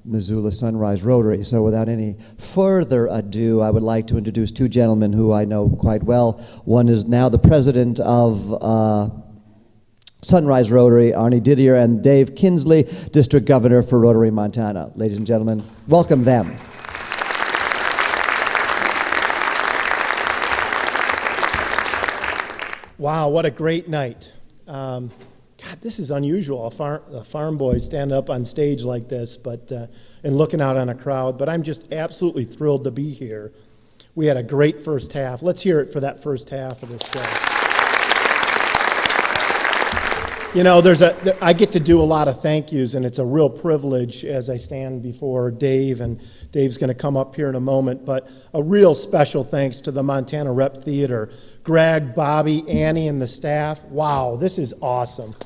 Missoula Sunrise Rotary. So without any further ado, I would like to introduce two gentlemen who I know quite well. One is now the president of Sunrise Rotary, Arnie Didier, and Dave Kinsley, District Governor for Rotary Montana. Ladies and gentlemen, welcome them. Wow, what a great night. God, this is unusual, a farm boy standing up on stage like this and looking out on a crowd, but I'm just absolutely thrilled to be here. We had a great first half. Let's hear it for that first half of this show. You know, I get to do a lot of thank yous, and it's a real privilege as I stand before Dave, and Dave's going to come up here in a moment, but a real special thanks to the Montana Rep Theater. Greg, Bobby, Annie, and the staff. Wow, this is awesome.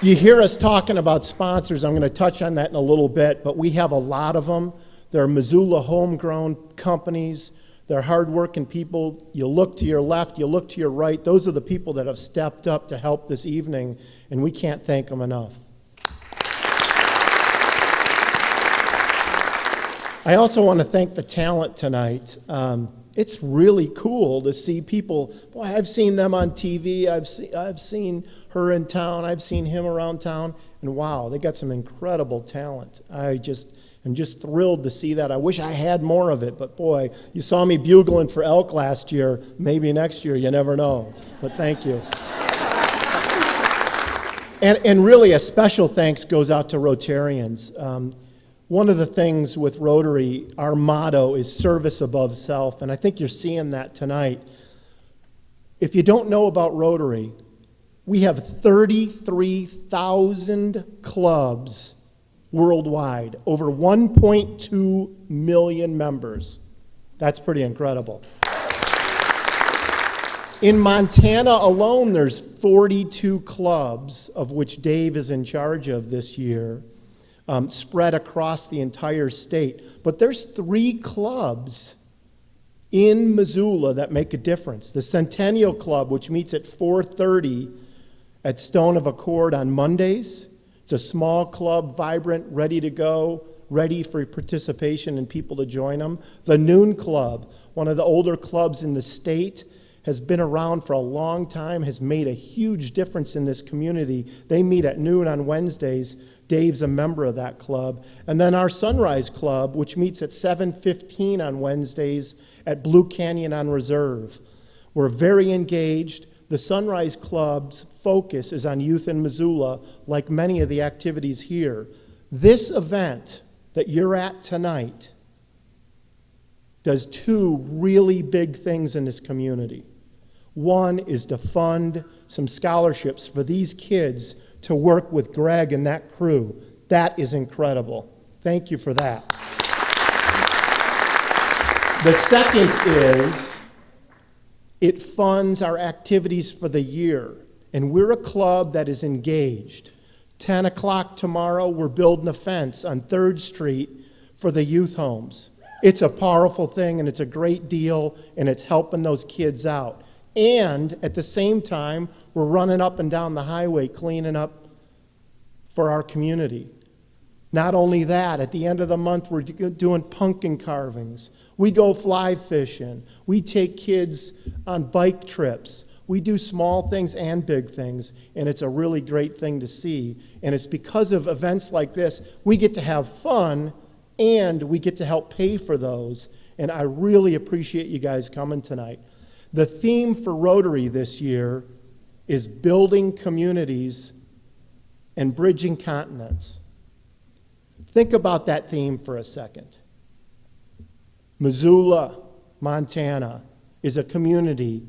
You hear us talking about sponsors. I'm going to touch on that in a little bit, but we have a lot of them. They're Missoula homegrown companies. They're hardworking people. You look to your left, you look to your right. Those are the people that have stepped up to help this evening, and we can't thank them enough. I also want to thank the talent tonight. It's really cool to see people. Boy, I've seen them on TV. I've seen her in town. I've seen him around town. And wow, they got some incredible talent. I'm just thrilled to see that. I wish I had more of it, but boy, you saw me bugling for elk last year. Maybe next year, you never know. But thank you. And really, a special thanks goes out to Rotarians. One of the things with Rotary, our motto is service above self, and I think you're seeing that tonight. If you don't know about Rotary, we have 33,000 clubs worldwide, over 1.2 million members. That's pretty incredible. In Montana alone, there's 42 clubs, of which Dave is in charge of this year, spread across the entire state. But there's 3 clubs in Missoula that make a difference. The Centennial Club, which meets at 4:30 at Stone of Accord on Mondays. It's a small club, vibrant, ready to go, ready for participation and people to join them. The Noon Club, one of the older clubs in the state, has been around for a long time, has made a huge difference in this community. They meet at noon on Wednesdays. Dave's a member of that club. And then our Sunrise Club, which meets at 7:15 on Wednesdays at Blue Canyon on Reserve. We're very engaged. The Sunrise Club's focus is on youth in Missoula, like many of the activities here. This event that you're at tonight does 2 really big things in this community. One is to fund some scholarships for these kids to work with Greg and that crew. That is incredible. Thank you for that. The second is It funds our activities for the year, and we're a club that is engaged. 10 o'clock tomorrow, we're building a fence on 3rd Street for the youth homes. It's a powerful thing, and it's a great deal, and it's helping those kids out. And at the same time, we're running up and down the highway cleaning up for our community. Not only that, at the end of the month, we're doing pumpkin carvings. We go fly fishing. We take kids on bike trips. We do small things and big things, and it's a really great thing to see. And it's because of events like this, we get to have fun, and we get to help pay for those. And I really appreciate you guys coming tonight. The theme for Rotary this year is building communities and bridging continents. Think about that theme for a second. Missoula, Montana, is a community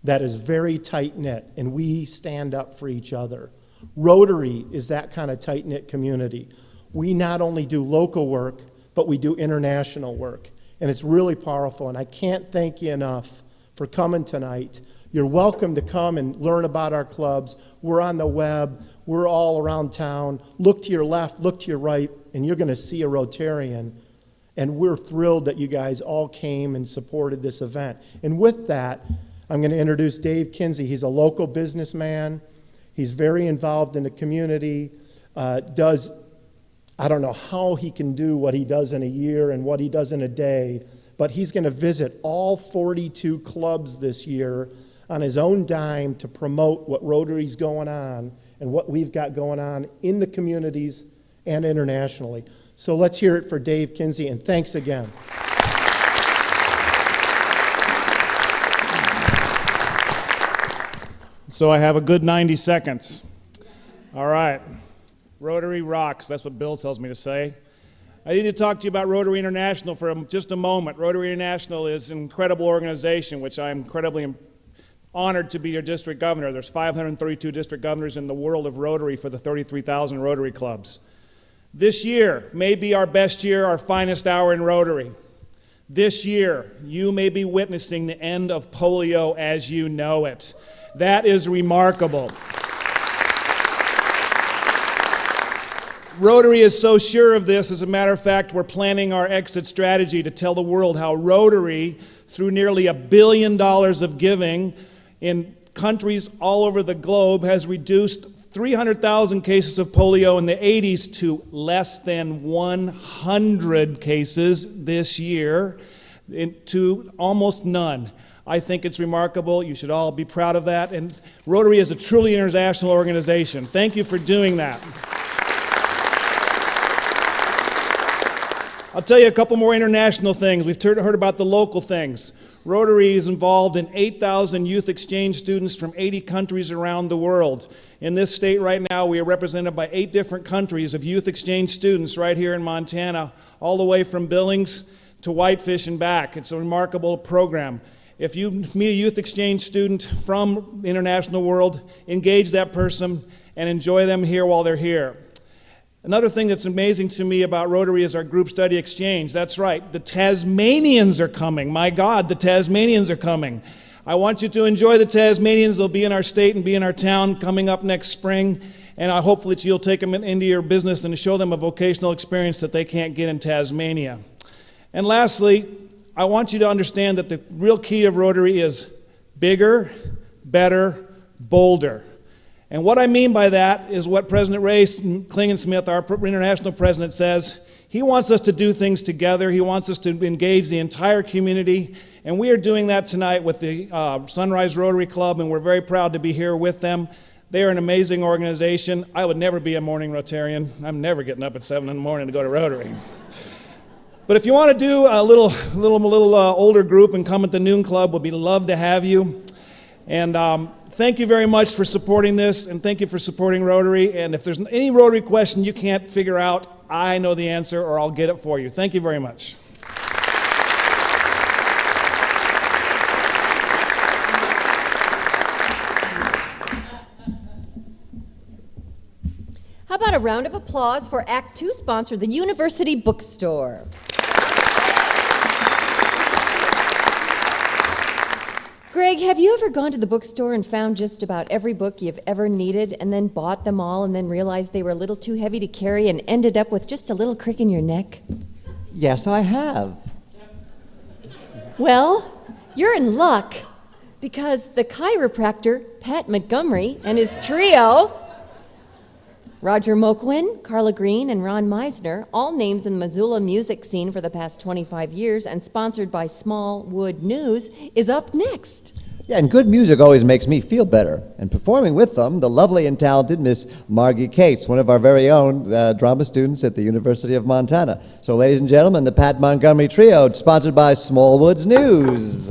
that is very tight-knit, and we stand up for each other. Rotary is that kind of tight-knit community. We not only do local work, but we do international work, and it's really powerful, and I can't thank you enough for coming tonight. You're welcome to come and learn about our clubs. We're on the web. We're all around town. Look to your left, look to your right, and you're going to see a Rotarian. And we're thrilled that you guys all came and supported this event. And with that, I'm going to introduce Dave Kinsey. He's a local businessman. He's very involved in the community, I don't know how he can do what he does in a year and what he does in a day, but he's going to visit all 42 clubs this year on his own dime to promote what Rotary's going on and what we've got going on in the communities and internationally. So let's hear it for Dave Kinsey, and thanks again. So I have a good 90 seconds. All right. Rotary rocks. That's what Bill tells me to say. I need to talk to you about Rotary International for just a moment. Rotary International is an incredible organization, which I'm incredibly honored to be your district governor. There's 532 district governors in the world of Rotary for the 33,000 Rotary clubs. This year may be our best year, our finest hour in Rotary. This year, you may be witnessing the end of polio as you know it. That is remarkable. Rotary is so sure of this. As a matter of fact, we're planning our exit strategy to tell the world how Rotary, through nearly $1 billion of giving in countries all over the globe, has reduced 300,000 cases of polio in the 80s to less than 100 cases this year, to almost none. I think it's remarkable. You should all be proud of that. And Rotary is a truly international organization. Thank you for doing that. I'll tell you a couple more international things. We've heard about the local things. Rotary is involved in 8,000 youth exchange students from 80 countries around the world. In this state right now, we are represented by 8 different countries of youth exchange students right here in Montana, all the way from Billings to Whitefish and back. It's a remarkable program. If you meet a youth exchange student from the international world, engage that person and enjoy them here while they're here. Another thing that's amazing to me about Rotary is our group study exchange. That's right, the Tasmanians are coming. My God, the Tasmanians are coming. I want you to enjoy the Tasmanians. They'll be in our state and be in our town coming up next spring. And I hope that you'll take them into your business and show them a vocational experience that they can't get in Tasmania. And lastly, I want you to understand that the real key of Rotary is bigger, better, bolder. And what I mean by that is what President Ray Klingensmith, our international president, says. He wants us to do things together. He wants us to engage the entire community. And we are doing that tonight with the Sunrise Rotary Club, and we're very proud to be here with them. They are an amazing organization. I would never be a morning Rotarian. I'm never getting up at 7 in the morning to go to Rotary. But if you want to do a little older group and come at the Noon Club, we'd love to have you. And thank you very much for supporting this, and thank you for supporting Rotary. And if there's any Rotary question you can't figure out, I know the answer, or I'll get it for you. Thank you very much. How about a round of applause for Act 2 sponsor, the University Bookstore. Greg, have you ever gone to the bookstore and found just about every book you've ever needed and then bought them all and then realized they were a little too heavy to carry and ended up with just a little crick in your neck? Yes, I have. Well, you're in luck because the chiropractor, Pat Montgomery, and his trio, Roger Moquin, Carla Green, and Ron Meisner, all names in the Missoula music scene for the past 25 years and sponsored by Smallwood News, is up next. Yeah, and good music always makes me feel better. And performing with them, the lovely and talented Miss Margie Cates, one of our very own drama students at the University of Montana. So, ladies and gentlemen, the Pat Montgomery Trio, sponsored by Smallwood's News.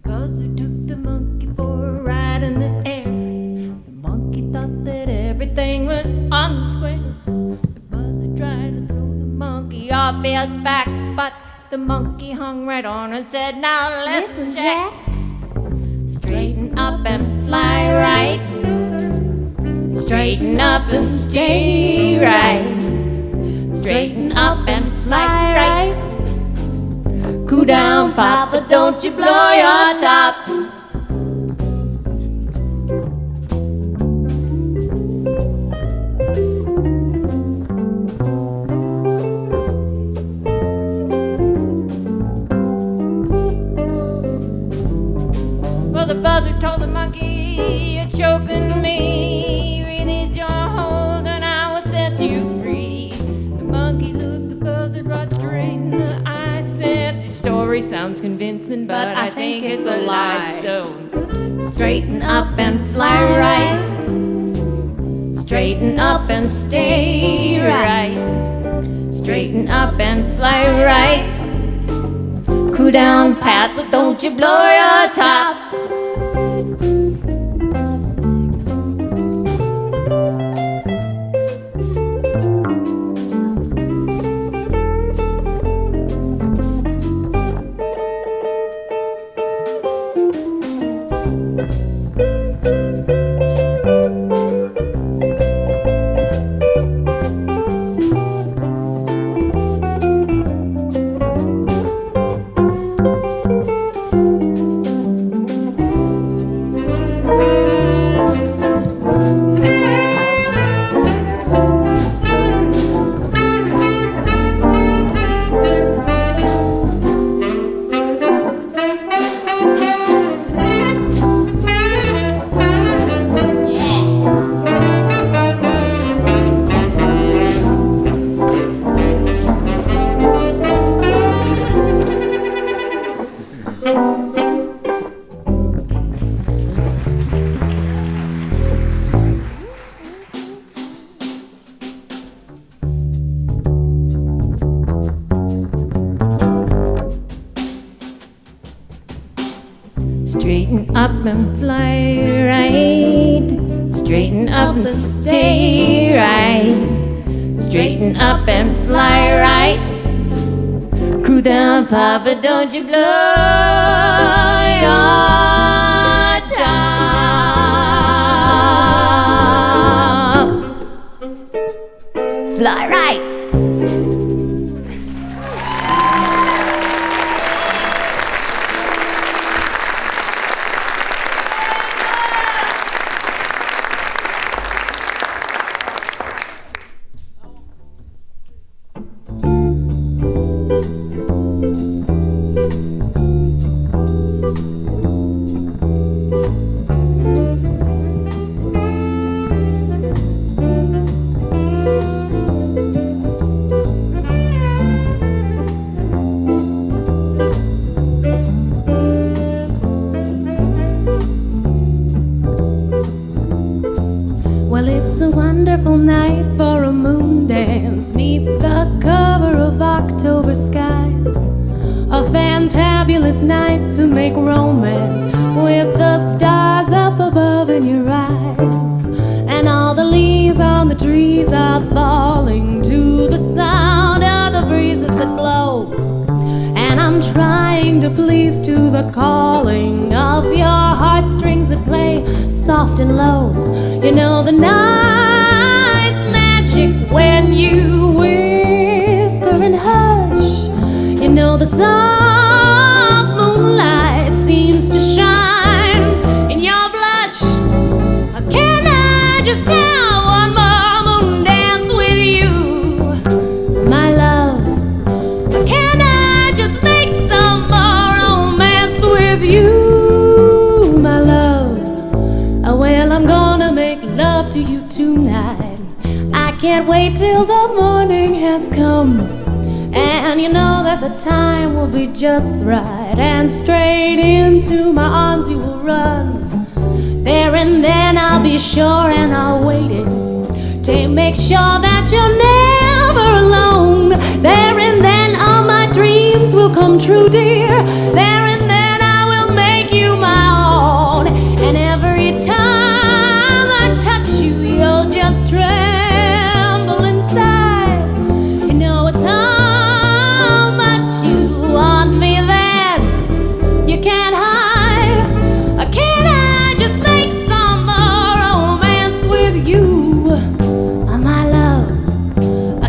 Buzzer took the monkey for a ride in the air. The monkey thought that everything was on the square. The buzzer tried to throw the monkey off his back, but the monkey hung right on and said, "Now listen, Jack. Straighten up and fly right. Straighten up and stay right. Straighten up and fly right. Cool down, Papa, don't you blow your top." Well, the buzzer told the monkey, "You're choking me. Release your hold and I will set you free." The monkey looked the buzzer right straight in the eye, said, "This story sounds convincing, but I think it's a lie. So straighten up and fly right. Straighten up and stay right. Straighten up and fly right. Cool down, Pat, but don't you blow your top." Straighten up and fly right. Straighten up and stay right. Straighten up and fly right. Cool down, Papa, don't you blow your top. Fly right. Well, it's a wonderful night for a moon dance neath the cover of October skies. A fantabulous night to make romance with the stars up above in your eyes. And all the leaves on the trees are falling to the falling to please to the calling of your heartstrings that play soft and low. You know the night's magic when you whisper and hush. You know the soft moonlight seems to shine in your blush. Can I just have one more moon dance with you, my love? Can I just make some more romance with you, my love? Well, I'm gonna make love to you tonight. I can't wait till the morning has come, and you know that the time will be just right, and straight into my arms you will run. There and then I'll be sure and I'll wait it to make sure that you're never alone. There and then all my dreams will come true, dear. There and then I will make you my own, and every time I touch you, you'll just tremble inside. You know it's how much you want me that you can't hide. Can I just make some more romance with you, my love?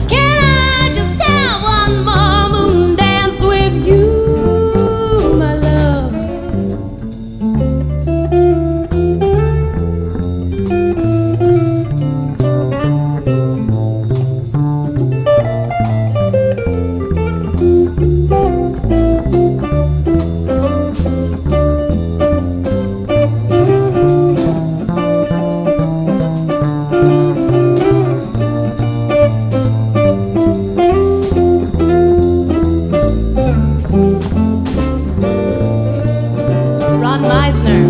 Can I just have one more moon dance with you, my love? Ron Meisner.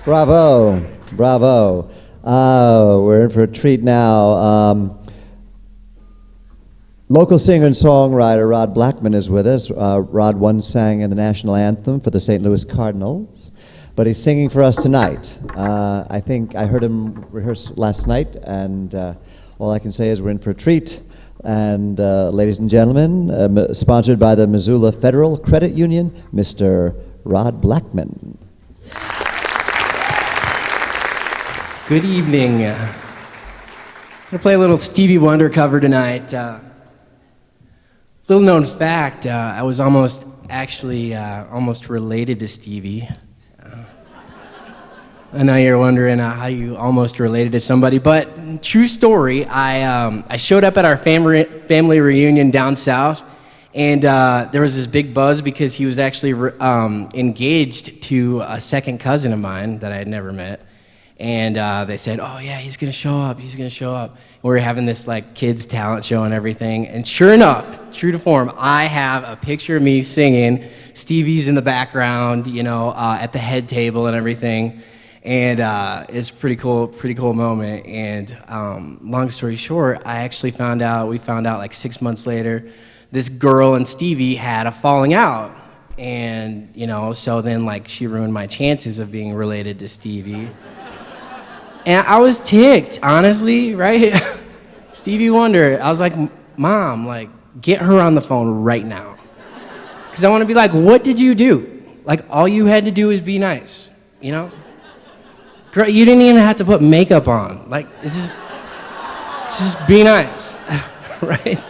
Bravo, bravo. We're in for a treat now. Local singer and songwriter Rod Blackman is with us. Rod once sang in the national anthem for the St. Louis Cardinals, but he's singing for us tonight. I think I heard him rehearse last night, and all I can say is we're in for a treat. And ladies and gentlemen, sponsored by the Missoula Federal Credit Union, Mr. Rod Blackman. Good evening. I'm going to play a little Stevie Wonder cover tonight. Little known fact, I was almost related to Stevie. I know you're wondering how you almost related to somebody, but true story, I showed up at our family reunion down south, and there was this big buzz because he was actually engaged to a second cousin of mine that I had never met. And they said, oh yeah, he's gonna show up. And we were having this like kids talent show and everything. And sure enough, true to form, I have a picture of me singing. Stevie's in the background, at the head table and everything. And it's a pretty cool moment. And long story short, we found out like 6 months later, this girl and Stevie had a falling out. And, so then like she ruined my chances of being related to Stevie. And I was ticked, honestly, right? Stevie Wonder. I was like, Mom, like, get her on the phone right now. Because I want to be like, what did you do? Like, all you had to do is be nice, Girl, you didn't even have to put makeup on. Like, it's just be nice, right?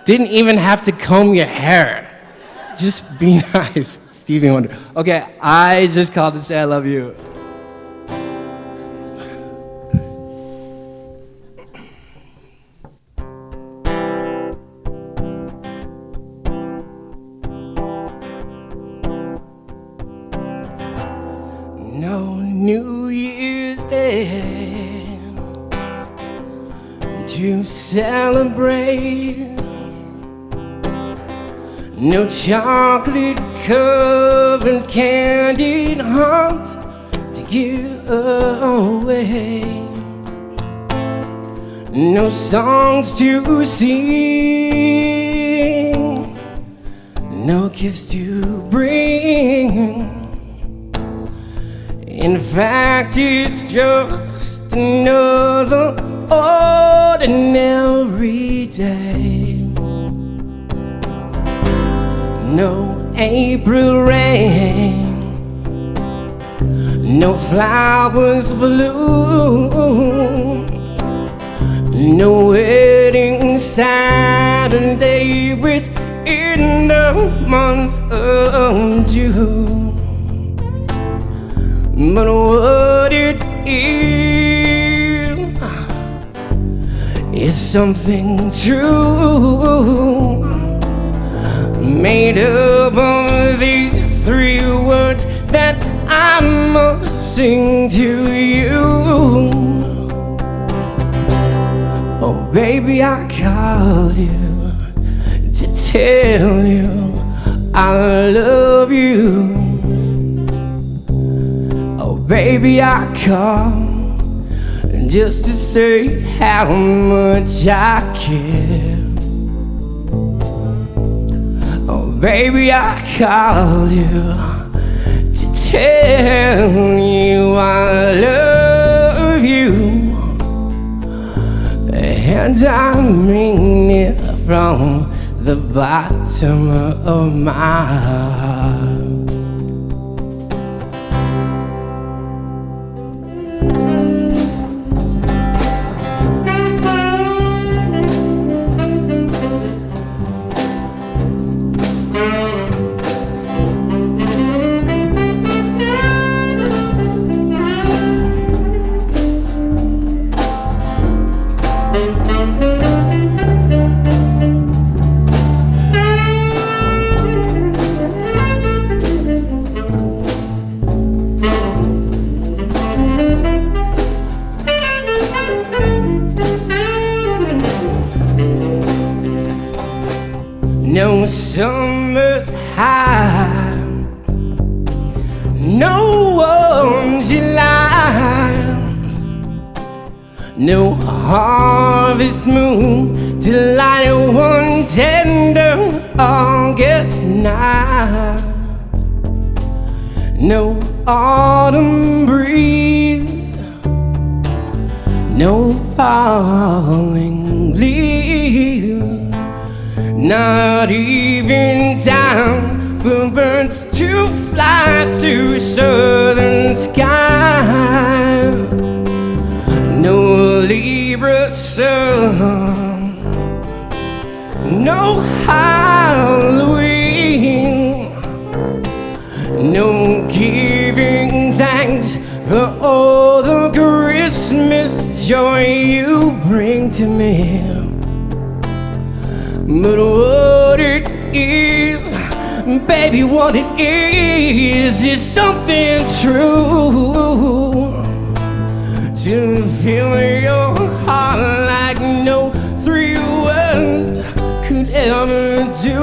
Didn't even have to comb your hair. Just be nice, Stevie Wonder. Okay, I just called to say I love you. No New Year's Day to celebrate. No chocolate covered candied heart to give away. No songs to sing. No gifts to bring. In fact, it's just another ordinary day. No April rain, no flowers bloom, no wedding Saturday within the month of June. But what it is something true, made up of these three words that I must sing to you. Oh baby, I called you to tell you I love you. Baby, I come just to say how much I care. Oh, baby, I call you to tell you I love you. And I mean it from the bottom of my heart. No summer's high, no one on July. No harvest moon to light one tender August night. No autumn breeze, no falling leaves, not even time for birds to fly to southern sky. No Libra sun, no Halloween, no giving thanks for all the Christmas joy you bring to me. But what it is, baby, what it is something true. To feel your heart like no three words could ever do.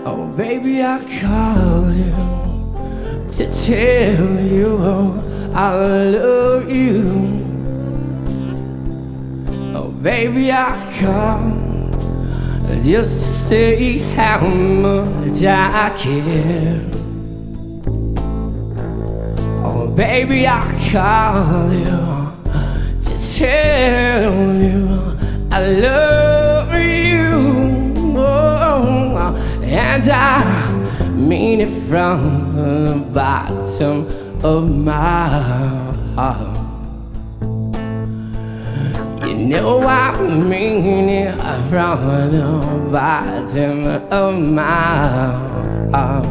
Oh, baby, I called you to tell you I love you. Oh, baby, I called just to say how much I care. Oh, baby, I call you to tell you I love you. Oh, and I mean it from the bottom of my heart. You know I mean it from the bottom of my heart.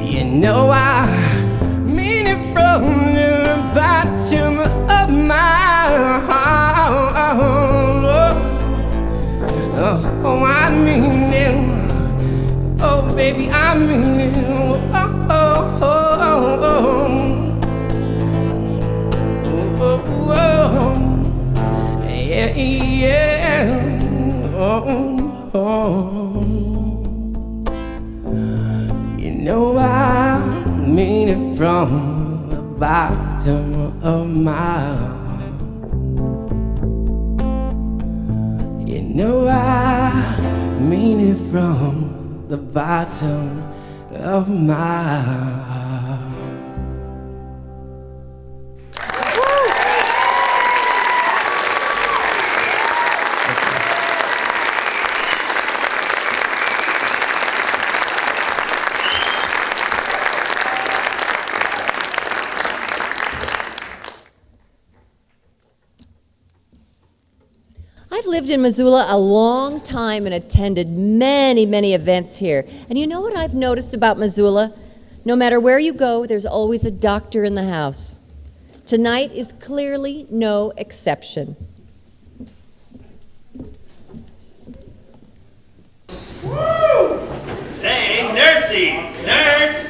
You know I mean it from the bottom of my heart. Oh, I mean it. Oh, baby, I mean it. Yeah, yeah. You know I mean it from the bottom of my heart. You know I mean it from the bottom of my heart. I've lived in Missoula a long time and attended many, many events here. And you know what I've noticed about Missoula? No matter where you go, there's always a doctor in the house. Tonight is clearly no exception. Woo! Say, nursey! Nurse!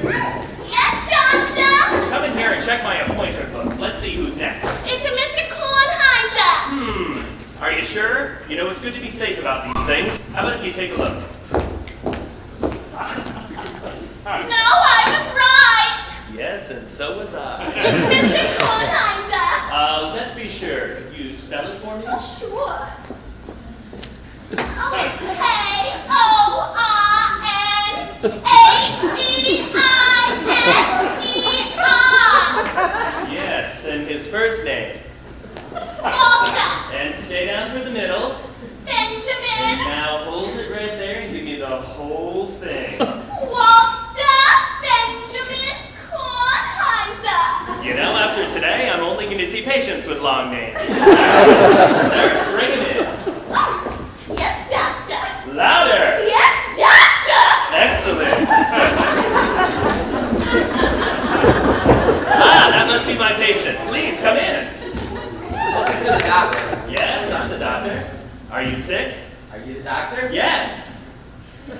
Yes, doctor? Come in here and check my appointment book. Let's see who's next. It's a Mr. Kornheiser. Are you sure? You know, it's good to be safe about these things. How about if you take a look? No, I was right. Yes, and so was I. It's Mr. Kornheiser. Let's be sure. Could you spell it for me? Oh, sure. Oh, it's K-O-R-N-H-E-I-S-E-R. Yes, and his first name. Walter. And stay down for the middle. Benjamin. And now hold it right there and give me the whole thing. Walter Benjamin Kornheiser. You know, after today, I'm only going to see patients with long names. Nurse, bring him in. Yes, doctor. Louder. Yes, doctor. Excellent. That must be my patient. Please, come in. Welcome to the doctor. Yes, I'm the doctor. Are you sick? Are you the doctor? Yes. Not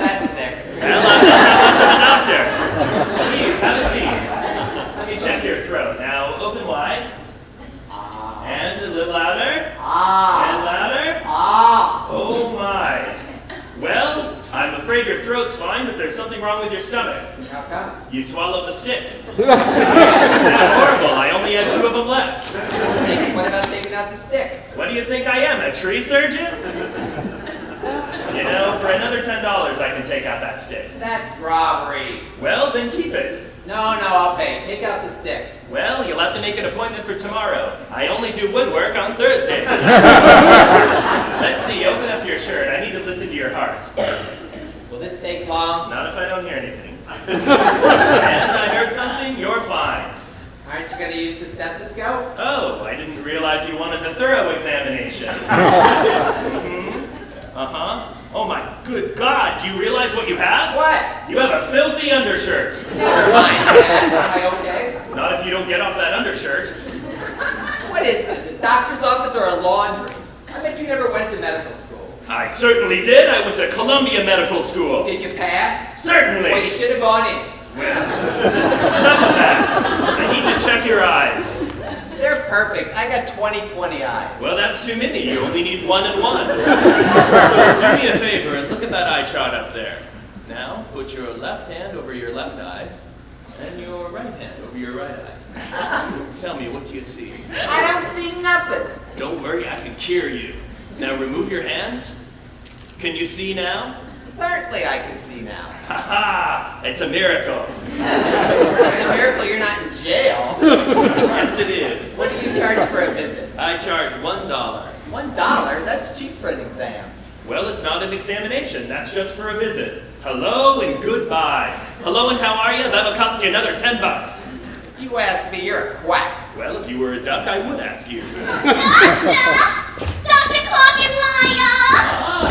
that sick. Well, I'm not that much of a doctor. Please, have a seat. Let me check your throat. Now, open wide. throat's fine, but there's something wrong with your stomach. How come? You swallowed the stick. That's horrible. I only had 2 of them left. What about taking out the stick? What do you think I am, a tree surgeon? You know, for another $10, I can take out that stick. That's robbery. Well, then keep it. No, I'll pay. Take out the stick. Well, you'll have to make an appointment for tomorrow. I only do woodwork on Thursdays. Let's see, open up your shirt. I need to listen to your heart. Will this take long? Not if I don't hear anything. And I heard something, you're fine. Aren't you going to use the stethoscope? Oh, I didn't realize you wanted the thorough examination. Uh-huh. Oh my good God, do you realize what you have? What? You have a filthy undershirt. Never mind, Dad. Am I okay? Not if you don't get off that undershirt. What is this, a doctor's office or a laundry? I bet you never went to medical school. I certainly did. I went to Columbia Medical School. Did you pass? Certainly. Well, you should have gone in. Enough of that. I need to check your eyes. They're perfect. I got 20/20 eyes. Well, that's too many. You only need 1 and 1. So do me a favor and look at that eye chart up there. Now, put your left hand over your left eye and your right hand over your right eye. Tell me, what do you see? I don't see nothing. Don't worry, I can cure you. Now remove your hands. Can you see now? Certainly I can see now. Ha ha! It's a miracle. It's a miracle you're not in jail. Yes, it is. What do you charge for a visit? I charge $1. $1? That's cheap for an exam. Well, it's not an examination. That's just for a visit. Hello and goodbye. Hello and how are you? That'll cost you another $10. If you ask me, you're a quack. Well, if you were a duck, I would ask you. Dr. Clockenmeyer!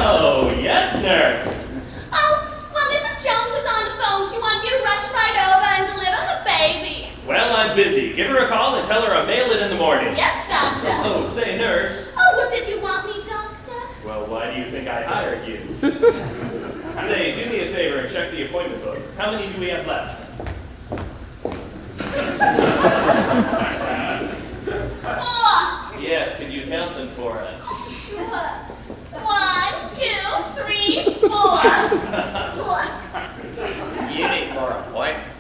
Oh, yes, nurse. Oh, well, Mrs. Jones is on the phone. She wants you to rush right over and deliver her baby. Well, I'm busy. Give her a call and tell her I'll mail it in the morning. Yes, Doctor. Oh, say, nurse. Oh, what did you want me, Doctor? Well, why do you think I hired you? Say, do me a favor and check the appointment book. How many do we have left? 4. Yes, could you count them for us? Sure. 1, 2, 3, 4. You need more appointments.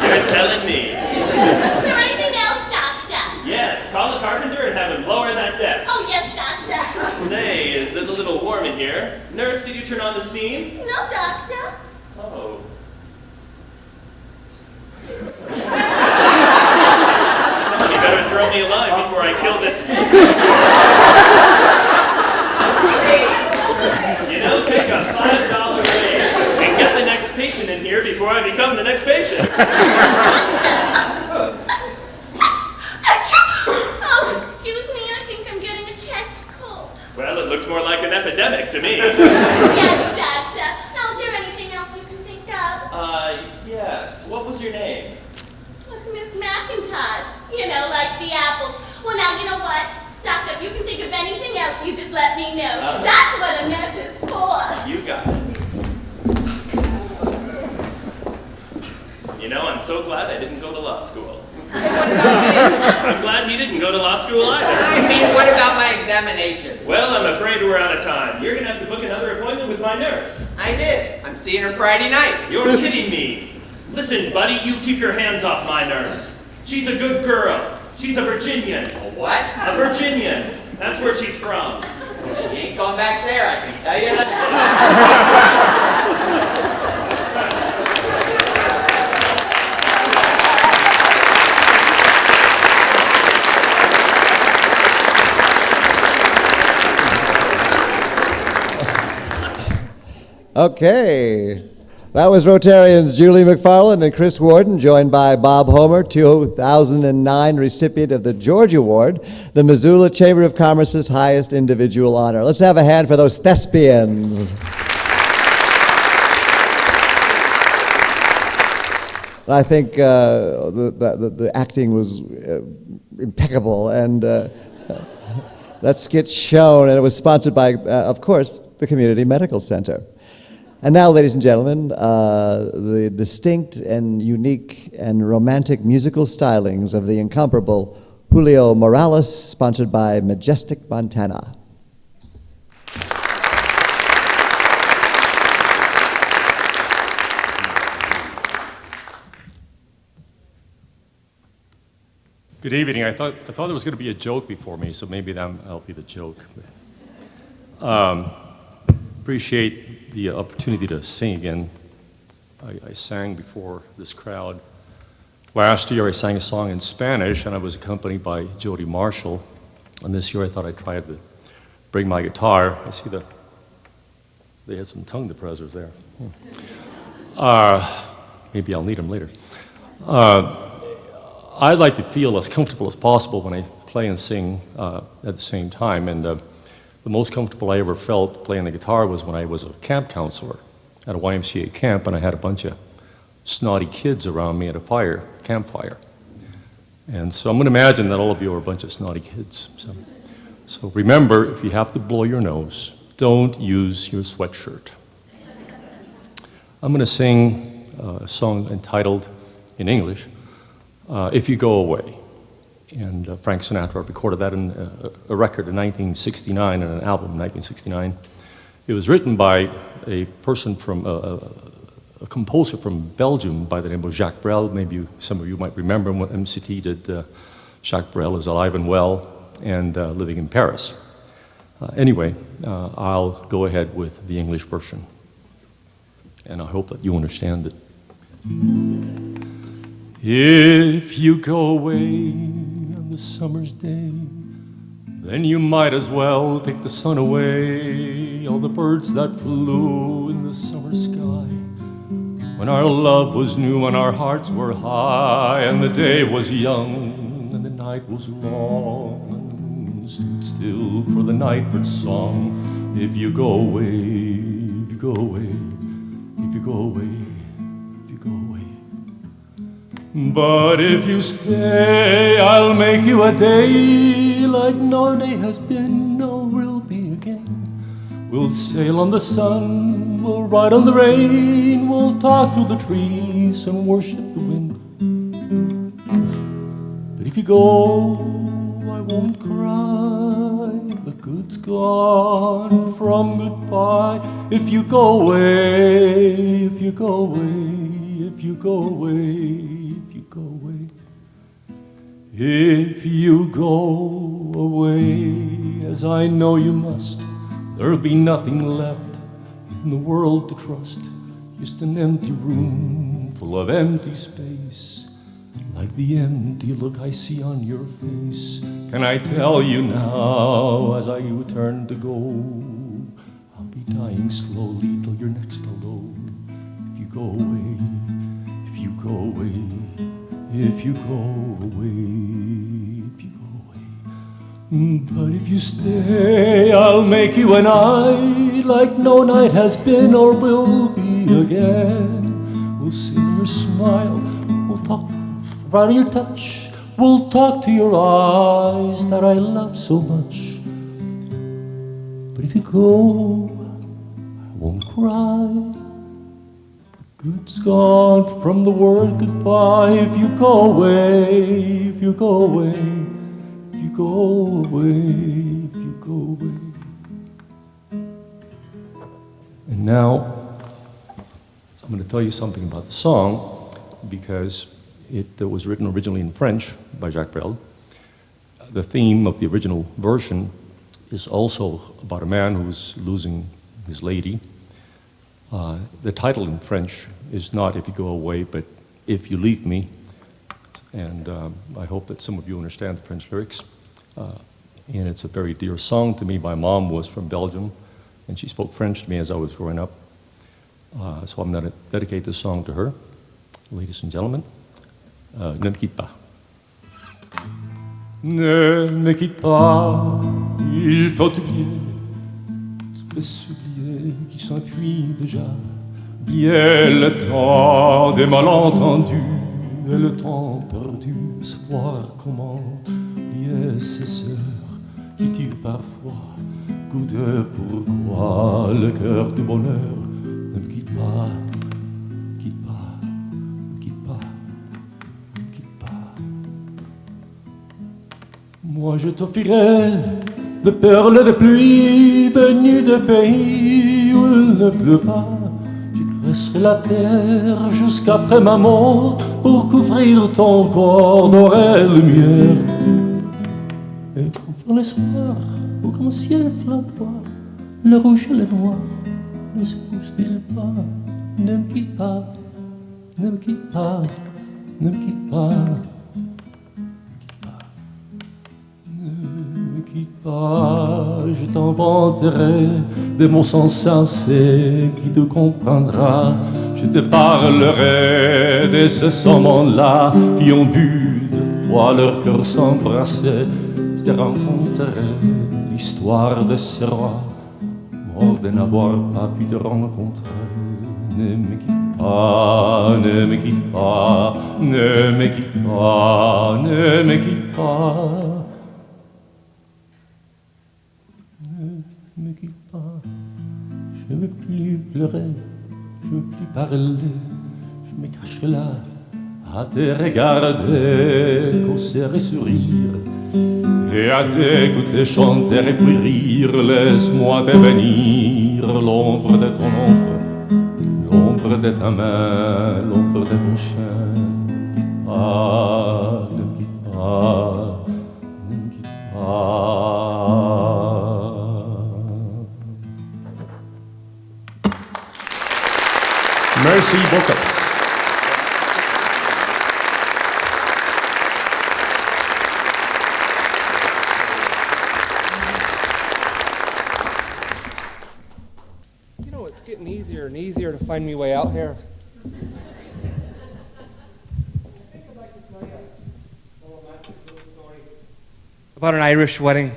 You're telling me. Is there anything else, Doctor? Yes, call the carpenter and have him lower that desk. Oh, yes, Doctor. Say, is it a little warm in here? Nurse, did you turn on the steam? No, Doctor. Oh. You better throw me a line before I kill this. You know, take a $5 raise and get the next patient in here before I become the next patient. Oh, excuse me. I think I'm getting a chest cold. Well, it looks more like an epidemic to me. Yes, Doctor. Now, is there anything else you can think of? Yes. What was your name? It's Miss McIntosh. You know, like the apples. Well, now, you know what? Doctor, if you can think of anything else, you just let me know. That's what a nurse is for. You got it. You know, I'm so glad I didn't go to law school. I'm glad he didn't go to law school either. I mean, what about my examination? Well, I'm afraid we're out of time. You're going to have to book another appointment with my nurse. I did. I'm seeing her Friday night. You're kidding me. Listen, buddy, you keep your hands off my nurse. She's a good girl. She's a Virginian. A what? A Virginian. That's where she's from. She ain't going back there, I can tell you that. Okay. That was Rotarians Julie McFarland and Chris Warden, joined by Bob Homer, 2009 recipient of the George Award, the Missoula Chamber of Commerce's highest individual honor. Let's have a hand for those thespians. I think the acting was impeccable, and that skit shone, and it was sponsored by, of course, the Community Medical Center. And now, ladies and gentlemen, the distinct and unique and romantic musical stylings of the incomparable Julio Morales, sponsored by Majestic Montana. Good evening. I thought there was going to be a joke before me, so maybe I'll be the joke. Appreciate the opportunity to sing again. I sang before this crowd. Last year I sang a song in Spanish, and I was accompanied by Jody Marshall. And this year I thought I'd try to bring my guitar. I see they had some tongue depressors there. Maybe I'll need them later. I'd like to feel as comfortable as possible when I play and sing at the same time. And the most comfortable I ever felt playing the guitar was when I was a camp counselor at a YMCA camp, and I had a bunch of snotty kids around me at a campfire. And so I'm going to imagine that all of you are a bunch of snotty kids. So remember, if you have to blow your nose, don't use your sweatshirt. I'm going to sing a song entitled, in English, If You Go Away. And Frank Sinatra recorded that in a record in 1969 and an album in 1969. It was written by a person from, a composer from Belgium by the name of Jacques Brel. Maybe some of you might remember when MCT did Jacques Brel is alive and well and living in Paris. Anyway, I'll go ahead with the English version. And I hope that you understand it. If you go away on the summer's day, then you might as well take the sun away, all the birds that flew in the summer sky. When our love was new and our hearts were high, and the day was young and the night was long, and the moon stood still for the nightbird's song. If you go away, if you go away, if you go away, if you go away. But if you stay, I'll make you a day like no day has been nor will be again. We'll sail on the sun, we'll ride on the rain, we'll talk to the trees and worship the wind. But if you go, I won't cry, the good's gone from goodbye. If you go away, if you go away, if you go away, go away. If you go away, as I know you must, there'll be nothing left in the world to trust. Just an empty room full of empty space, like the empty look I see on your face. Can I tell you now, as I turn to go, I'll be dying slowly till your next hello. If you go away, if you go away, if you go away, if you go away. But if you stay, I'll make you a night like no night has been or will be again. We'll sing in your smile, we'll talk right in your touch, we'll talk to your eyes that I love so much. But if you go, I won't cry. Good's gone from the word goodbye. If you go away, if you go away, if you go away, if you go away. And now, I'm going to tell you something about the song, because it was written originally in French by Jacques Brel. The theme of the original version is also about a man who's losing his lady. The title in French is not If You Go Away, but If You Leave Me. And I hope that some of you understand the French lyrics. And it's a very dear song to me. My mom was from Belgium, and she spoke French to me as I was growing up. So I'm going to dedicate this song to her. Ladies and gentlemen, Ne me quitte pas. Ne me quitte pas, il faut oublier tous les oubliés qui s'enfuient déjà. Oublier le temps des malentendus et le temps perdu, savoir comment oublier ces sœurs qui tirent parfois coup de pourquoi le cœur du bonheur. Ne me quitte pas, quitte pas, quitte pas, quitte pas. Moi je t'offrirai de perles de pluie venues de pays où il ne pleut pas. caresserai la terre jusqu'après ma mort pour couvrir ton corps d'or et lumière. Et quand l'espoir au grand ciel flamboie, le rouge et le noir ne se poussent-ils pas? Ne me quitte pas, ne me quitte pas, ne me quitte pas. Ne me quitte pas, je t'inventerai des mots sensés qui te comprendra. Je te parlerai de ces amants-là qui ont vu deux fois leur cœur s'embrasser. Je te raconterai l'histoire de ces rois, morts de n'avoir pas pu te rencontrer. Ne me quitte pas, ne me quitte pas, ne me quitte pas, ne me quitte pas. Ne me quitte pas, je ne veux plus pleurer, je ne veux plus parler, je me cache là à te regarder, causer et sourire, et à t'écouter chanter et puis rire. Laisse-moi devenir l'ombre de ton ombre, l'ombre de ta main, l'ombre de ton chien. Ne me quitte pas, ne me quitte pas. Merci beaucoup. You know, it's getting easier and easier to find me way out here. About an Irish wedding.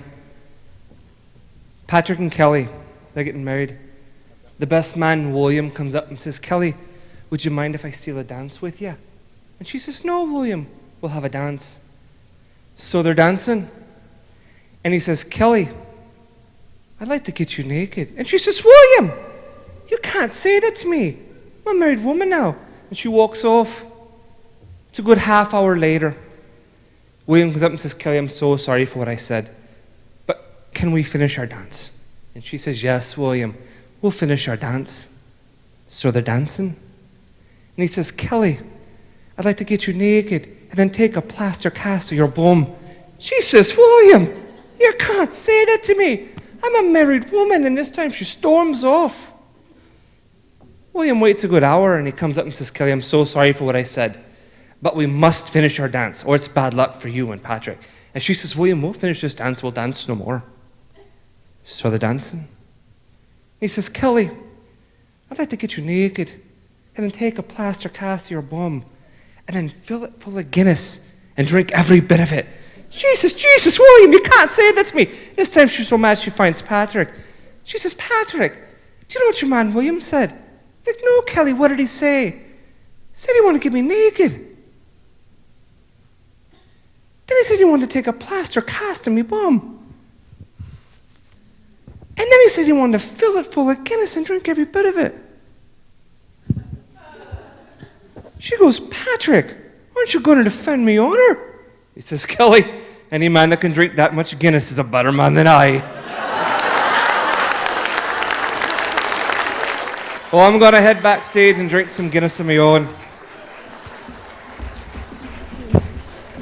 Patrick and Kelly, they're getting married. The best man, William, comes up and says, Kelly, would you mind if I steal a dance with you? And she says, no, William, we'll have a dance. So they're dancing. And he says, Kelly, I'd like to get you naked. And she says, William, you can't say that to me. I'm a married woman now. And she walks off. It's a good half hour later. William comes up and says, Kelly, I'm so sorry for what I said, but can we finish our dance? And she says, yes, William, we'll finish our dance. So they're dancing. And he says, Kelly, I'd like to get you naked and then take a plaster cast of your bum. She says, William, you can't say that to me. I'm a married woman. And this time she storms off. William waits a good hour and he comes up and says, Kelly, I'm so sorry for what I said, but we must finish our dance or it's bad luck for you and Patrick. And she says, William, we'll finish this dance. We'll dance no more. So they're dancing. He says, Kelly, I'd like to get you naked and then take a plaster cast of your bum and then fill it full of Guinness and drink every bit of it. She says, Jesus, William, you can't say that to me. This time she's so mad she finds Patrick. She says, Patrick, do you know what your man William said? He's like, no, Kelly, what did he say? He said he wanted to get me naked. Then he said he wanted to take a plaster cast of me bum. And then he said he wanted to fill it full of Guinness and drink every bit of it. She goes, Patrick, aren't you going to defend me on her? He says, Kelly, any man that can drink that much Guinness is a better man than I. Well, I'm going to head backstage and drink some Guinness of my own.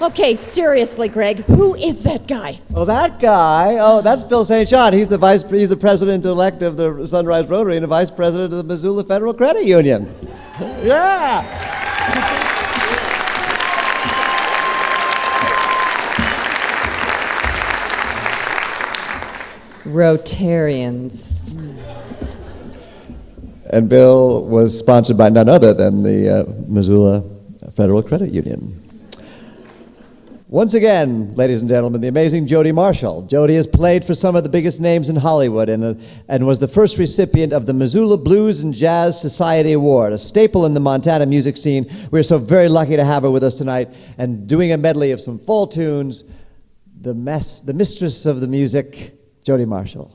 Okay, seriously, Greg, who is that guy? Oh, that guy? Oh, that's Bill St. John. He's the president-elect of the Sunrise Rotary and the vice president of the Missoula Federal Credit Union. Yeah! Rotarians. And Bill was sponsored by none other than the Missoula Federal Credit Union. Once again, ladies and gentlemen, the amazing Jody Marshall. Jody has played for some of the biggest names in Hollywood and was the first recipient of the Missoula Blues and Jazz Society Award, a staple in the Montana music scene. We're so very lucky to have her with us tonight and doing a medley of some fall tunes, the mistress of the music, Jody Marshall.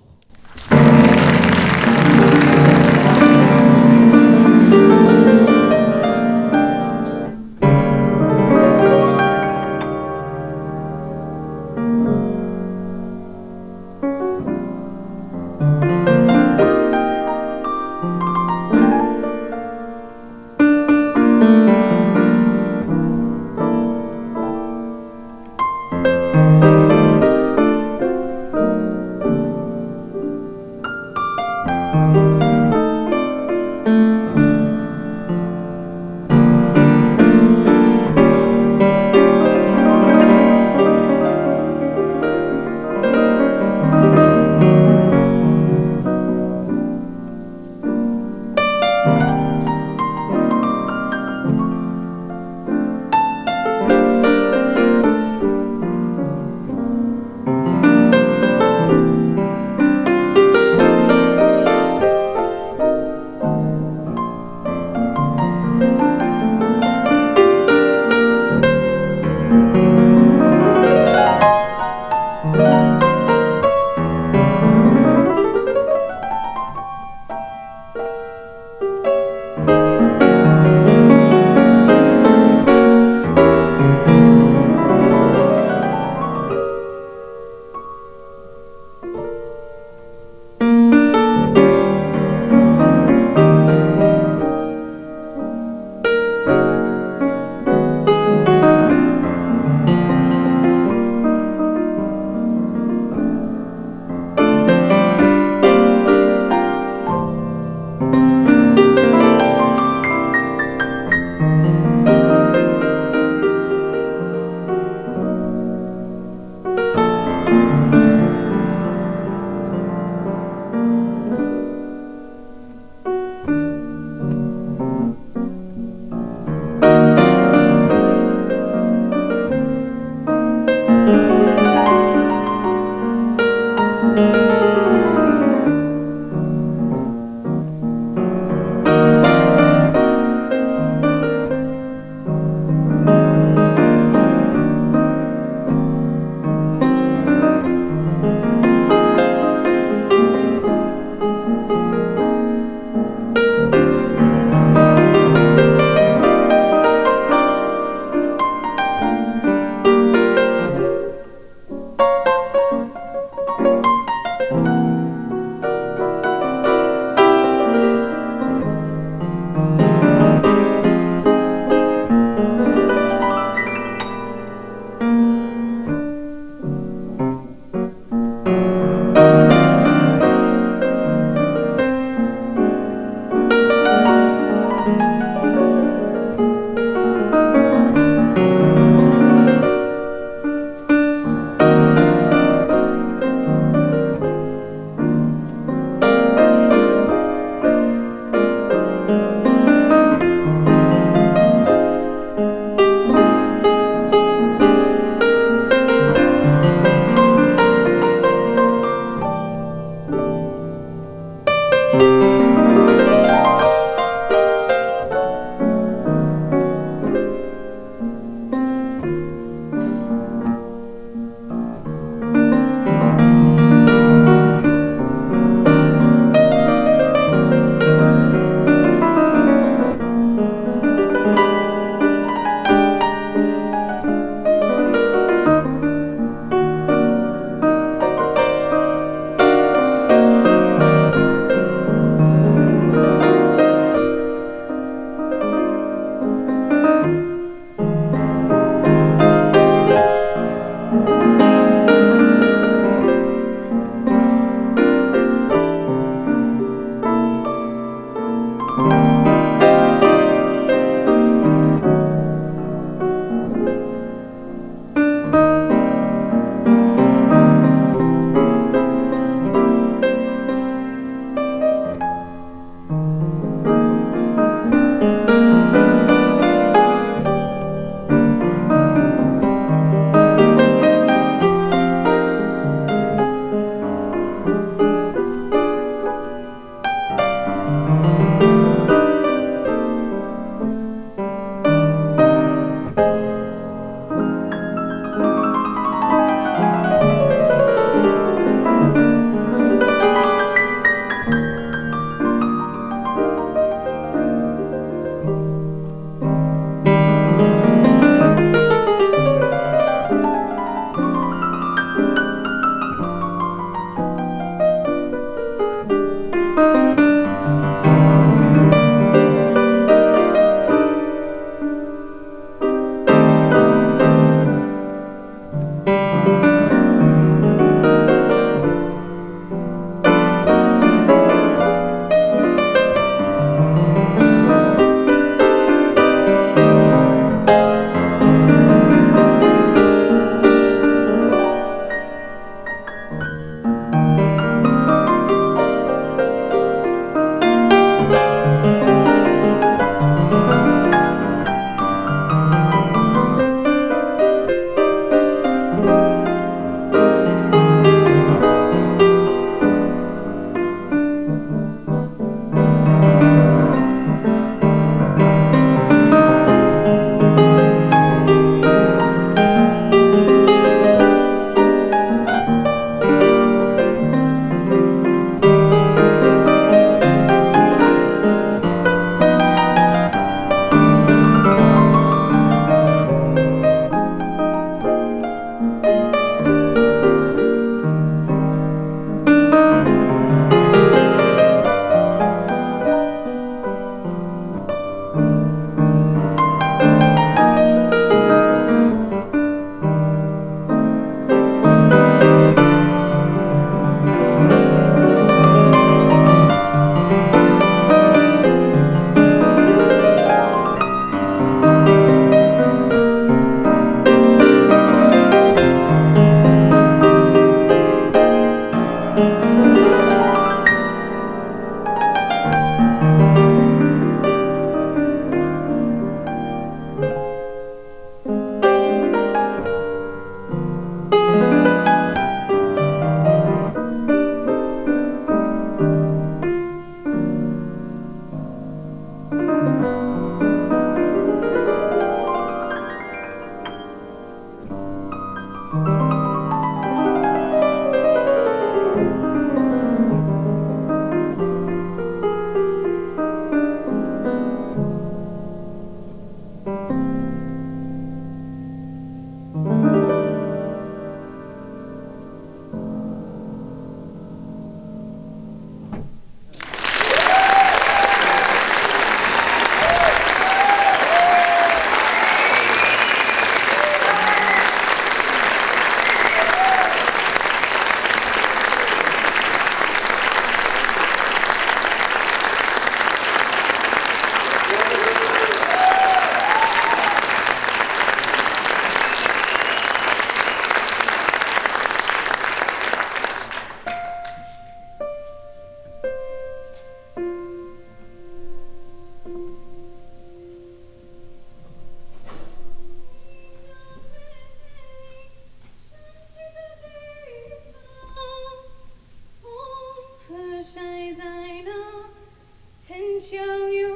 江流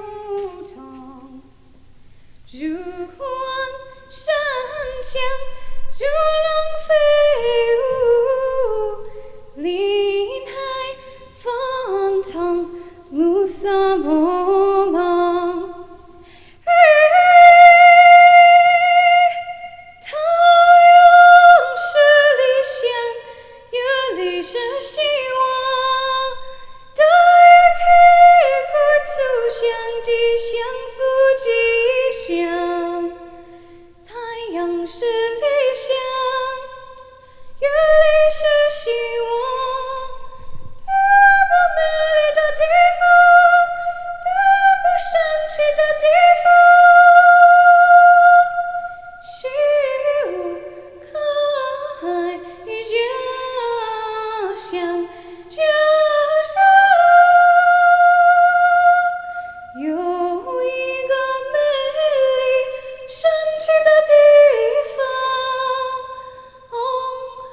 淌，如往山墙，如浪飞舞，林海翻腾，暮色波浪。太阳是理想，有理是希望。大海各走向的相扶吉祥。太阳是理想，有理是希望。多么美丽的地方，多么神奇的地方。喜无可家乡，家乡有一个美丽神奇的地方，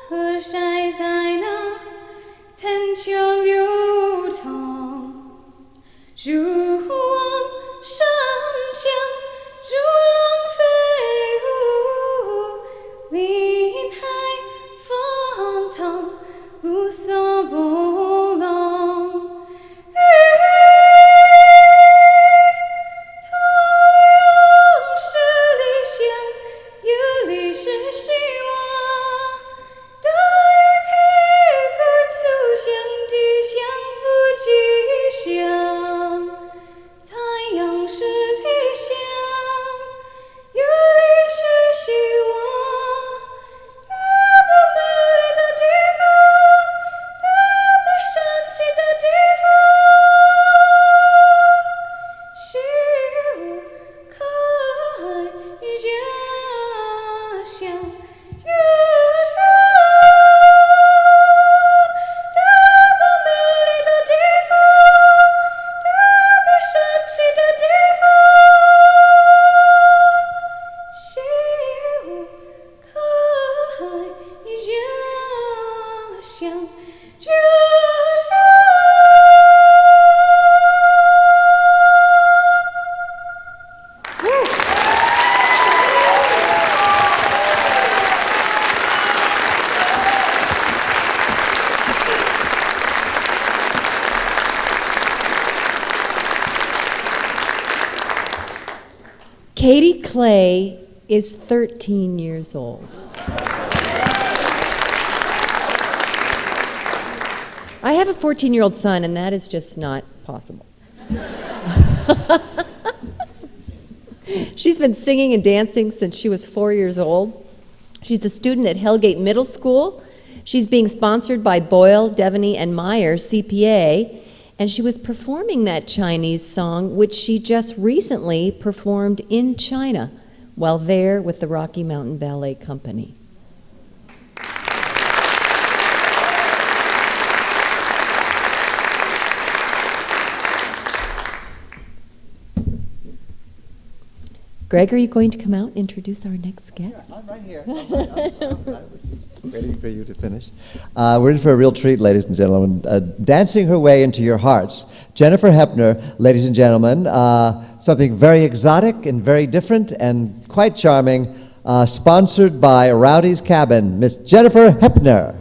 河晒在那天桥流淌，如往山墙，如浪飞舞，林海翻腾，暮色波浪。太阳是理想，有理是希望。大海各走向的相扶吉祥。太阳是理想，有理是希望。多么美丽的地方，多么神奇的地方。喜无可家乡，家乡多么美丽的地方，多么神奇的地方。喜无可家乡，家乡。Katie Clay is 13 years old. I have a 14-year-old son, and that is just not possible. She's been singing and dancing since she was 4 years old. She's a student at Hellgate Middle School. She's being sponsored by Boyle, Devaney, and Meyer, CPA, and she was performing that Chinese song, which she just recently performed in China while there with the Rocky Mountain Ballet Company. Greg, are you going to come out and introduce our next guest? Yeah, I'm right here. Waiting for you to finish. We're in for a real treat, ladies and gentlemen. Dancing her way into your hearts, Jennifer Hepner, ladies and gentlemen. Something very exotic and very different and quite charming, sponsored by Rowdy's Cabin, Miss Jennifer Hepner.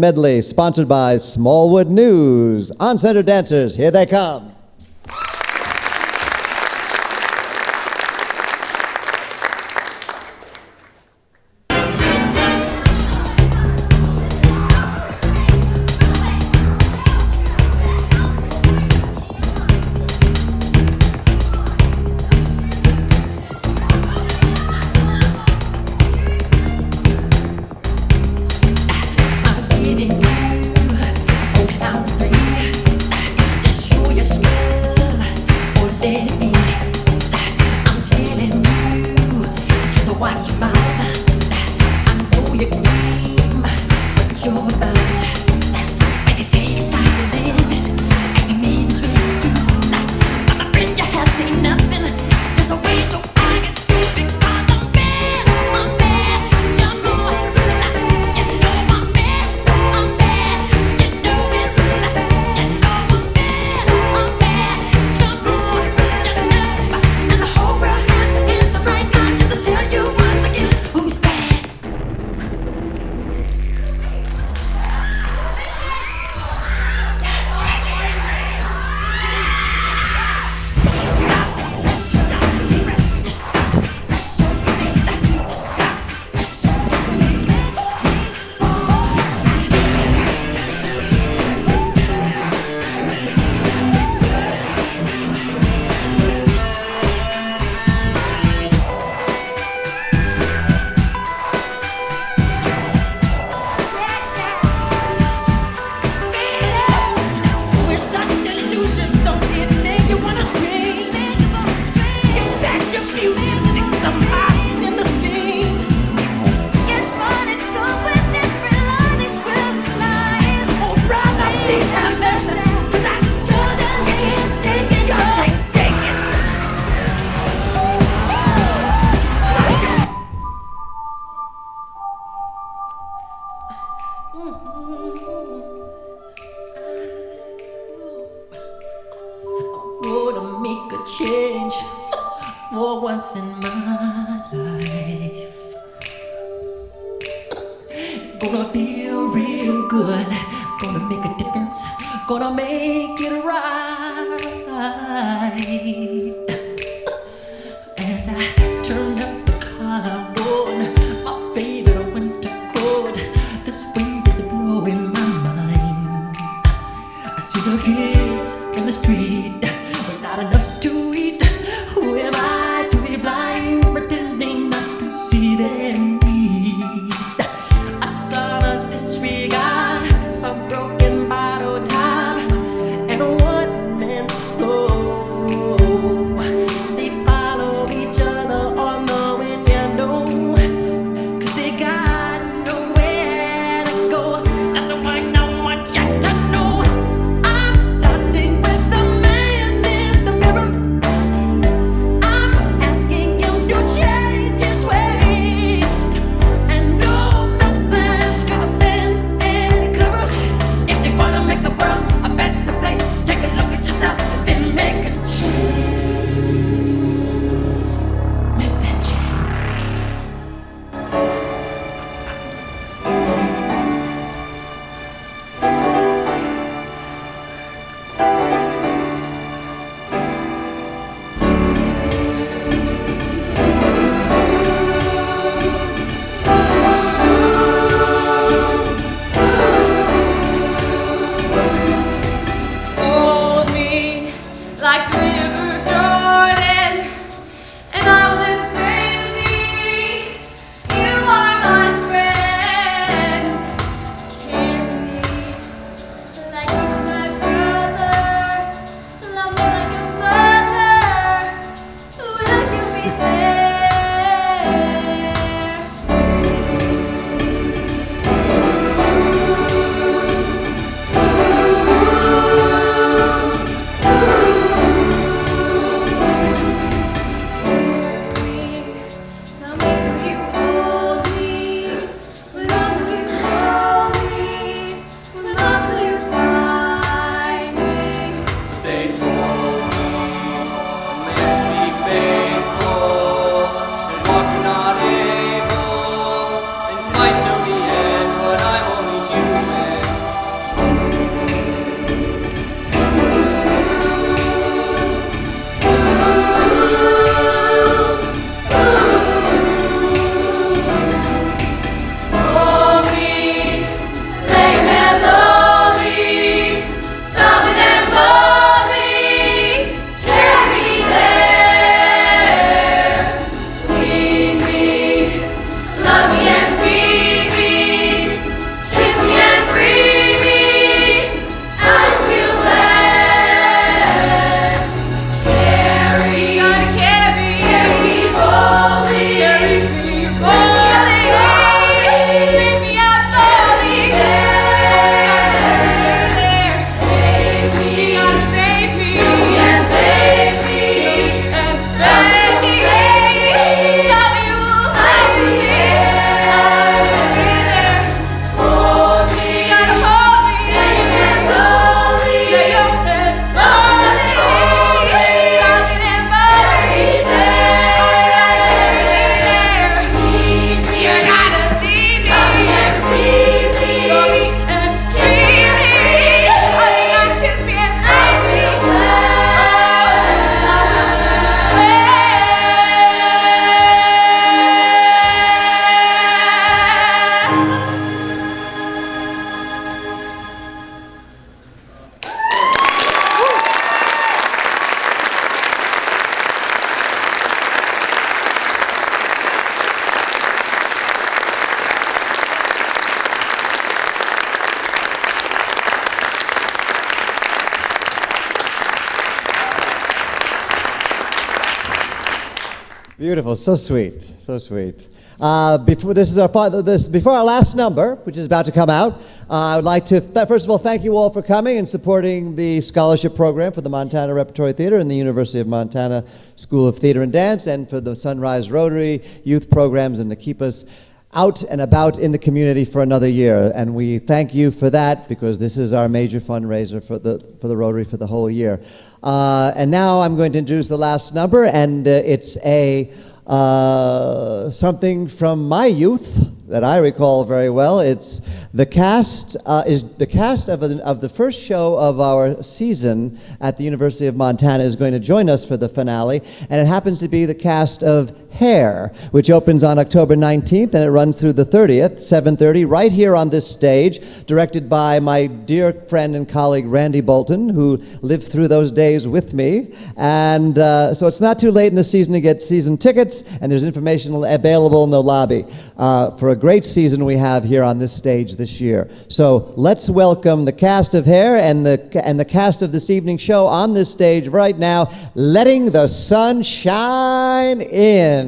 medley sponsored by Smallwood News. On-center dancers, here they come. Gonna make a change for once in my life. It's gonna feel real good. Gonna make a difference. Gonna make it right. As I turn up the collarbone, my favorite winter coat. This wind is blowing my mind. I see the kids in the street, but not enough to eat. Who am I to be blind, pretending not to see their need? A sonorous disregard, a broken bottle top, and a one-man Beautiful, so sweet, so sweet. Before our last number, which is about to come out, I would like to, first of all, thank you all for coming and supporting the scholarship program for the Montana Repertory Theater and the University of Montana School of Theater and Dance, and for the Sunrise Rotary youth programs, and to keep us out and about in the community for another year. And we thank you for that, because this is our major fundraiser for the Rotary for the whole year. And now I'm going to introduce the last number, and it's something from my youth that I recall very well. It's the cast of the first show of our season at the University of Montana is going to join us for the finale, and it happens to be the cast of Hair, which opens on October 19th and it runs through the 30th, 7:30, right here on this stage, directed by my dear friend and colleague Randy Bolton, who lived through those days with me. And so it's not too late in the season to get season tickets, and there's information available in the lobby for a great season we have here on this stage this year. So let's welcome the cast of Hair and the cast of this evening's show on this stage right now, letting the sun shine in.